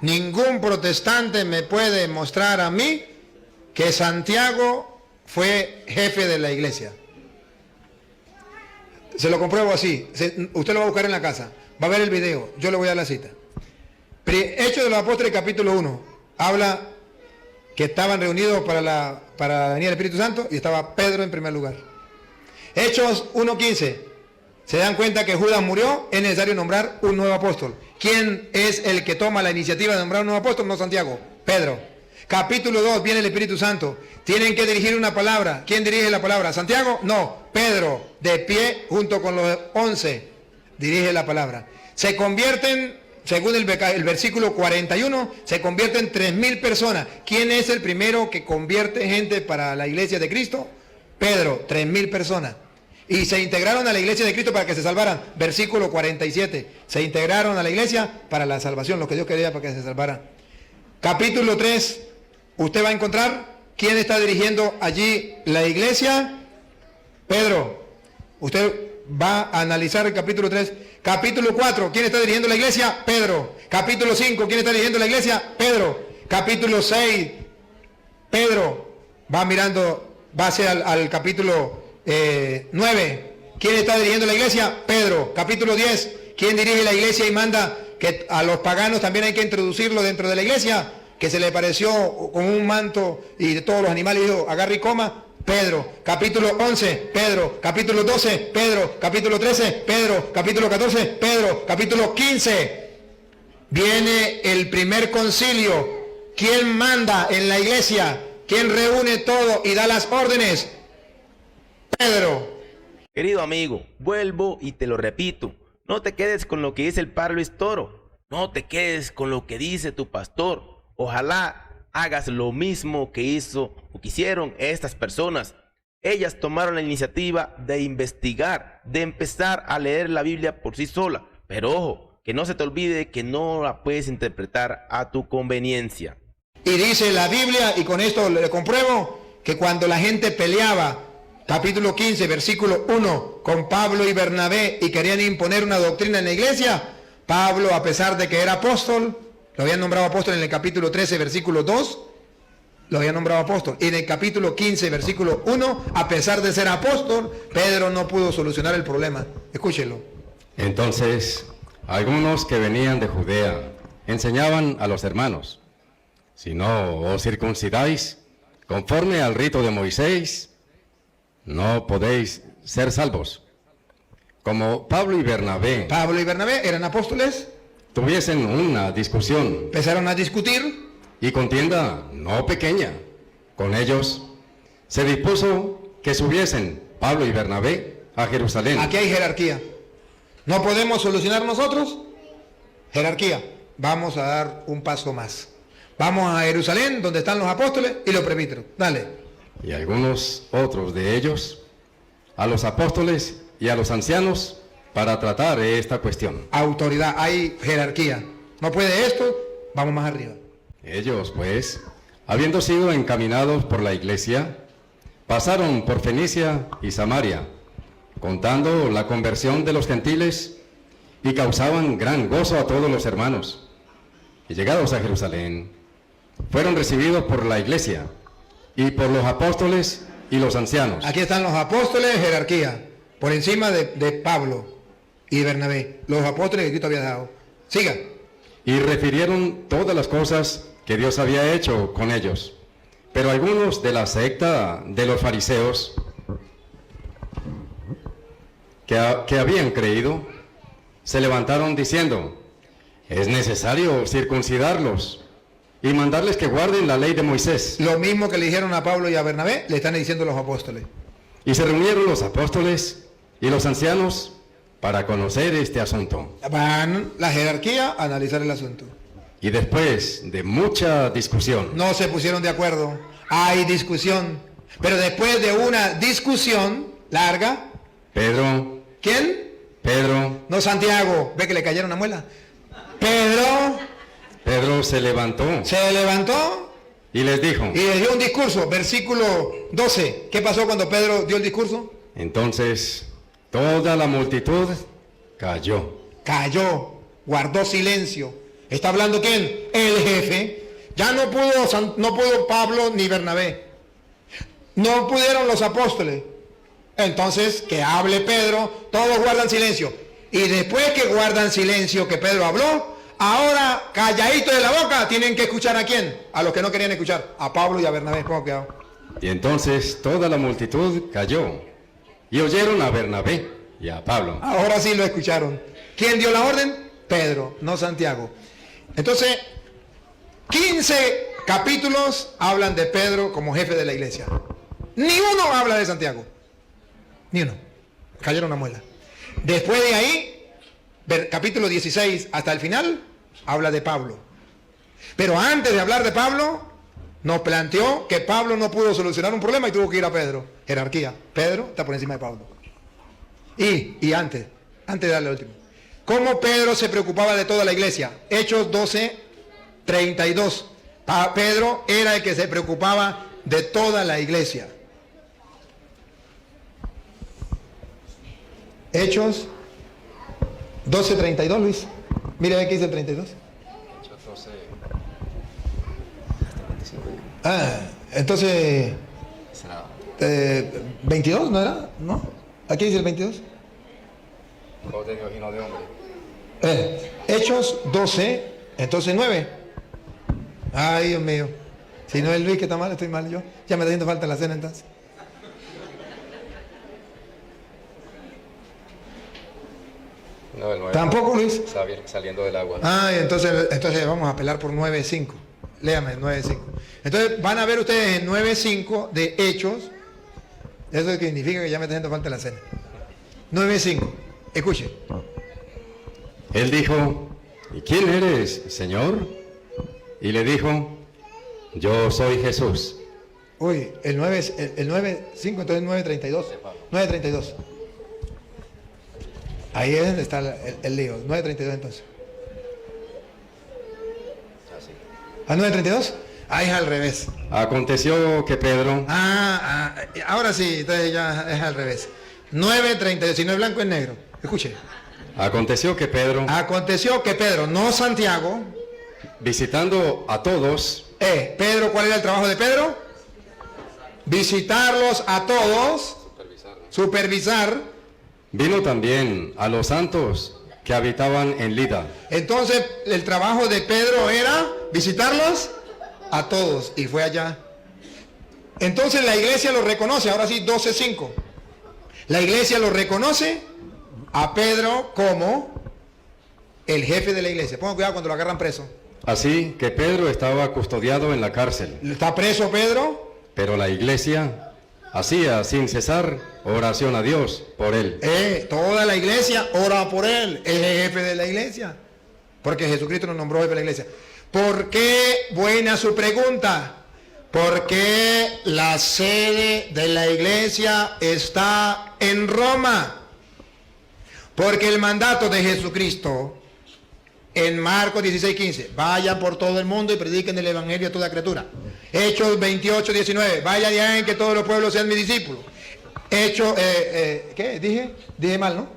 Ningún protestante me puede mostrar a mí que Santiago fue jefe de la iglesia. Se lo compruebo así, usted lo va a buscar en la casa. Va a ver el video, yo le voy a dar la cita. Hechos de los Apóstoles, capítulo 1, habla que estaban reunidos para la venida del Espíritu Santo y estaba Pedro en primer lugar. Hechos 1:15, se dan cuenta que Judas murió, es necesario nombrar un nuevo apóstol. ¿Quién es el que toma la iniciativa de nombrar un nuevo apóstol? No Santiago, Pedro. Capítulo 2, viene el Espíritu Santo. Tienen que dirigir una palabra. ¿Quién dirige la palabra? ¿Santiago? No, Pedro, de pie junto con los 11, dirige la palabra. Se convierten, según el versículo 41, se convierten 3,000 personas. ¿Quién es el primero que convierte gente para la iglesia de Cristo? Pedro, 3,000 personas. Y se integraron a la iglesia de Cristo para que se salvaran. Versículo 47. Se integraron a la iglesia para la salvación, lo que Dios quería para que se salvaran. Capítulo 3. Usted va a encontrar quién está dirigiendo allí la iglesia. Pedro. Usted va a analizar el capítulo 3. Capítulo 4. ¿Quién está dirigiendo la iglesia? Pedro. Capítulo 5. ¿Quién está dirigiendo la iglesia? Pedro. Capítulo 6. Pedro. Va mirando, va hacia al capítulo 9. ¿Quién está dirigiendo la iglesia? Pedro. Capítulo 10. ¿Quién dirige la iglesia y manda que a los paganos también hay que introducirlo dentro de la iglesia? Que se le pareció con un manto y de todos los animales, dijo, agarre y coma. Pedro. Capítulo 11, Pedro. Capítulo 12, Pedro. Capítulo 13, Pedro. Capítulo 14, Pedro. Capítulo 15. Viene el primer concilio. ¿Quién manda en la iglesia? ¿Quién reúne todo y da las órdenes? Pedro. Querido amigo, vuelvo y te lo repito. No te quedes con lo que dice el padre Luis Toro. No te quedes con lo que dice tu pastor. Ojalá hagas lo mismo que hizo o que hicieron estas personas. Ellas tomaron la iniciativa de investigar, de empezar a leer la Biblia por sí sola. Pero ojo, que no se te olvide que no la puedes interpretar a tu conveniencia. Y dice la Biblia, y con esto le compruebo, que cuando la gente peleaba, capítulo 15, versículo 1, con Pablo y Bernabé, y querían imponer una doctrina en la iglesia, Pablo, a pesar de que era apóstol, lo habían nombrado apóstol en el capítulo 13, versículo 2, lo habían nombrado apóstol. Y en el capítulo 15, versículo 1, a pesar de ser apóstol, Pedro no pudo solucionar el problema. Escúchelo. Entonces, algunos que venían de Judea enseñaban a los hermanos: si no os circuncidáis conforme al rito de Moisés, no podéis ser salvos. Como Pablo y Bernabé eran apóstoles, tuviesen una discusión, empezaron a discutir, y contienda no pequeña con ellos, se dispuso que subiesen Pablo y Bernabé a Jerusalén. Aquí hay jerarquía. ¿No podemos solucionar nosotros? Jerarquía. Vamos a dar un paso más. Vamos a Jerusalén, donde están los apóstoles y los presbíteros. Dale. Y algunos otros de ellos, a los apóstoles y a los ancianos, para tratar esta cuestión. Autoridad, hay jerarquía. No puede esto, vamos más arriba. Ellos, pues, habiendo sido encaminados por la iglesia, pasaron por Fenicia y Samaria, contando la conversión de los gentiles, y causaban gran gozo a todos los hermanos. Y llegados a Jerusalén, fueron recibidos por la iglesia y por los apóstoles y los ancianos. Aquí están los apóstoles, jerarquía, por encima de Pablo y Bernabé, los apóstoles que Cristo había dado. Siga. Y refirieron todas las cosas que Dios había hecho con ellos. Pero algunos de la secta de los fariseos que habían creído, se levantaron diciendo: es necesario circuncidarlos y mandarles que guarden la ley de Moisés. Lo mismo que le dijeron a Pablo y a Bernabé, le están diciendo los apóstoles. Y se reunieron los apóstoles y los ancianos para conocer este asunto. Van la jerarquía a analizar el asunto. Y después de mucha discusión, no se pusieron de acuerdo. Hay discusión. Pero después de una discusión larga, Pedro. ¿Quién? Pedro. No Santiago. Ve que le cayeron una muela. Pedro se levantó. Se levantó. Y les dijo. Y les dio un discurso. Versículo 12. ¿Qué pasó cuando Pedro dio el discurso? Entonces toda la multitud cayó. Cayó. Guardó silencio. ¿Está hablando quién? El jefe. Ya no pudo Pablo ni Bernabé. No pudieron los apóstoles. Entonces, que hable Pedro. Todos guardan silencio. Y después que guardan silencio que Pedro habló, ahora calladito de la boca, tienen que escuchar ¿a quién? A los que no querían escuchar, a Pablo y a Bernabé. Pongan cuidado. Y entonces toda la multitud calló y oyeron a Bernabé y a Pablo. Ahora sí lo escucharon. ¿Quién dio la orden? Pedro, no Santiago. Entonces, 15 capítulos hablan de Pedro como jefe de la iglesia. Ni uno habla de Santiago. Ni uno. Cayeron una muela. Después de ahí, capítulo 16 hasta el final, habla de Pablo. Pero antes de hablar de Pablo, nos planteó que Pablo no pudo solucionar un problema y tuvo que ir a Pedro. Jerarquía. Pedro está por encima de Pablo. Y antes de darle el último. ¿Cómo Pedro se preocupaba de toda la iglesia? Hechos 12, 32. Pedro era el que se preocupaba de toda la iglesia. Hechos 12, 32, Luis. Mira qué dice el 32. Hechos 12. Entonces 22, ¿no era? ¿No? ¿Aquí dice el 22? Voz de Dios y no de hombre. Hechos 12, entonces 9. Ay, Dios mío. Si no es Luis que está mal, estoy mal yo. Ya me está haciendo falta la cena entonces. No, el 9. ¿Tampoco, Luis? Saliendo del agua. Entonces vamos a apelar por 9.5. Léame, 9.5. Entonces van a ver ustedes en 9.5 de Hechos. Eso significa que ya me está haciendo falta la cena. 9.5. Escuche. Él dijo, ¿y quién eres, Señor? Y le dijo, yo soy Jesús. Uy, el 9.5, entonces 9.32. 9.32. Ahí es donde está el lío. 9.32 entonces. ¿A 9.32? Ahí es al revés. Aconteció que Pedro... Ahora sí, entonces ya es al revés. 9.32, si no es blanco es negro. Escuche. Aconteció que Pedro, no Santiago, visitando a todos... Pedro, ¿cuál era el trabajo de Pedro? Visitarlos a todos, supervisar. Vino también a los santos que habitaban en Lida. Entonces, el trabajo de Pedro era visitarlos a todos, y fue allá. Entonces la iglesia lo reconoce, ahora sí, 12.5. La iglesia lo reconoce a Pedro como el jefe de la iglesia. Pongan cuidado cuando lo agarran preso. Así que Pedro estaba custodiado en la cárcel. ¿Está preso Pedro? Pero la iglesia hacía sin cesar oración a Dios por él. Toda la iglesia ora por él. Es el jefe de la iglesia. Porque Jesucristo nos nombró jefe de la iglesia. ¿Por qué? Buena su pregunta. ¿Por qué la sede de la iglesia está en Roma? Porque el mandato de Jesucristo en Marcos 16:15, vayan por todo el mundo y prediquen el evangelio a toda criatura. Hechos 28:19, vayan y hagan que todos los pueblos sean mis discípulos. Hechos, ¿qué? Dije mal, ¿no?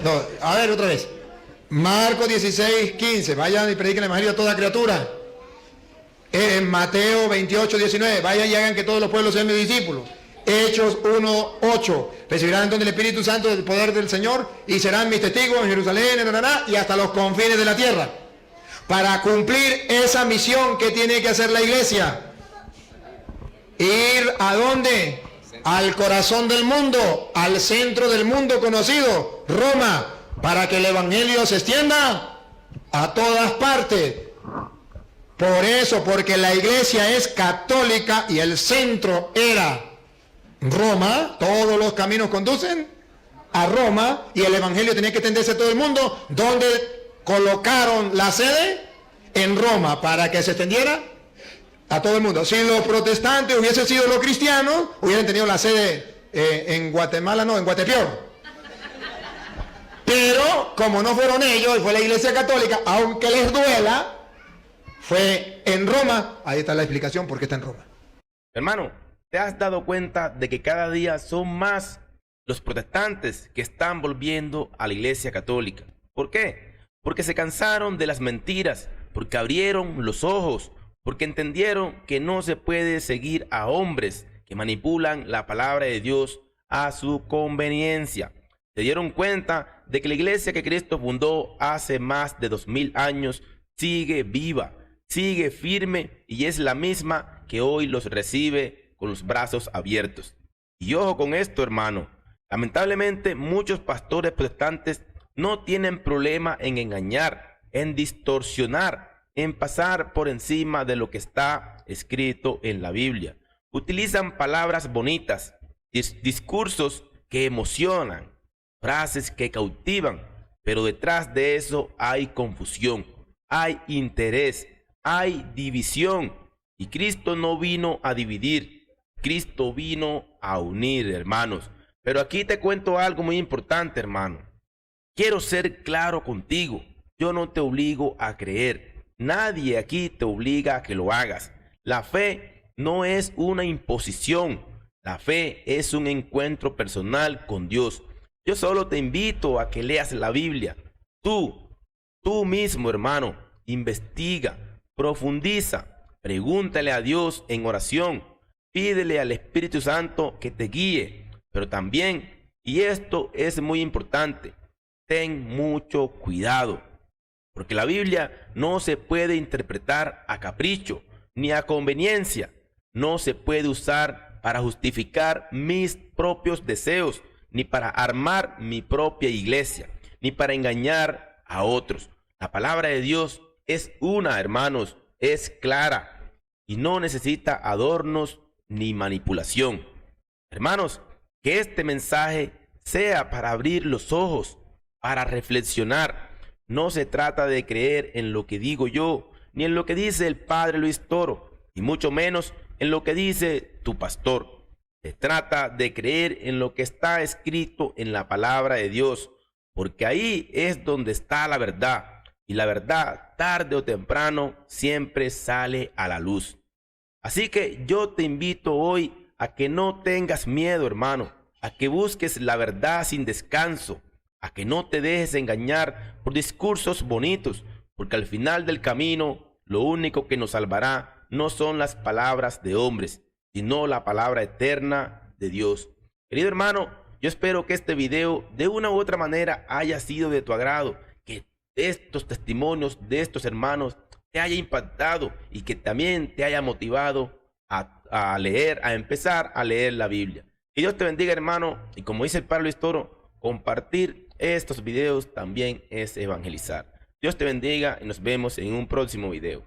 No, a ver otra vez. Marcos 16:15, vayan y prediquen el evangelio a toda criatura. En Mateo 28:19, vayan y hagan que todos los pueblos sean mis discípulos. Hechos 1:8, recibirán entonces el Espíritu Santo del poder del Señor y serán mis testigos en Jerusalén, en Araná y hasta los confines de la tierra. Para cumplir esa misión que tiene que hacer la iglesia. ¿Ir a dónde? Al corazón del mundo, al centro del mundo conocido, Roma, para que el evangelio se extienda a todas partes. Por eso, porque la iglesia es católica y el centro era Roma, todos los caminos conducen a Roma y el evangelio tenía que extenderse a todo el mundo. ¿Dónde colocaron la sede? En Roma, para que se extendiera a todo el mundo. Si los protestantes hubiesen sido los cristianos, hubieran tenido la sede en Guatemala, no, en Guatepeor. Pero como no fueron ellos y fue la iglesia católica, aunque les duela, fue en Roma. Ahí está la explicación por qué está en Roma. Hermano, ¿te has dado cuenta de que cada día son más los protestantes que están volviendo a la iglesia católica? ¿Por qué? Porque se cansaron de las mentiras, porque abrieron los ojos, porque entendieron que no se puede seguir a hombres que manipulan la palabra de Dios a su conveniencia. Se dieron cuenta de que la iglesia que Cristo fundó hace más de 2000 años sigue viva, sigue firme y es la misma que hoy los recibe con los brazos abiertos. Y ojo con esto, hermano. Lamentablemente, muchos pastores protestantes no tienen problema en engañar, en distorsionar, en pasar por encima de lo que está escrito en la Biblia. Utilizan palabras bonitas, discursos que emocionan, frases que cautivan, pero detrás de eso hay confusión, hay interés, hay división. Y Cristo no vino a dividir, Cristo vino a unir, hermanos. Pero aquí te cuento algo muy importante, hermano. Quiero ser claro contigo. Yo no te obligo a creer. Nadie aquí te obliga a que lo hagas. La fe no es una imposición. La fe es un encuentro personal con Dios. Yo solo te invito a que leas la Biblia. Tú mismo, hermano, investiga, profundiza, pregúntale a Dios en oración. Pídele al Espíritu Santo que te guíe. Pero también, y esto es muy importante, ten mucho cuidado, porque la Biblia no se puede interpretar a capricho ni a conveniencia. No se puede usar para justificar mis propios deseos, ni para armar mi propia iglesia, ni para engañar a otros. La palabra de Dios es una, hermanos, es clara y no necesita adornos ni manipulación. Hermanos, que este mensaje sea para abrir los ojos, para reflexionar. No se trata de creer en lo que digo yo, ni en lo que dice el padre Luis Toro, y mucho menos en lo que dice tu pastor. Se trata de creer en lo que está escrito en la palabra de Dios, porque ahí es donde está la verdad, y la verdad, tarde o temprano, siempre sale a la luz. Así que yo te invito hoy a que no tengas miedo, hermano, a que busques la verdad sin descanso, a que no te dejes engañar por discursos bonitos, porque al final del camino lo único que nos salvará no son las palabras de hombres, sino la palabra eterna de Dios. Querido hermano, yo espero que este video de una u otra manera haya sido de tu agrado, que estos testimonios de estos hermanos te haya impactado y que también te haya motivado a leer, a empezar a leer la Biblia. Que Dios te bendiga, hermano, y como dice el padre Luis Toro, compartir estos videos también es evangelizar. Dios te bendiga y nos vemos en un próximo video.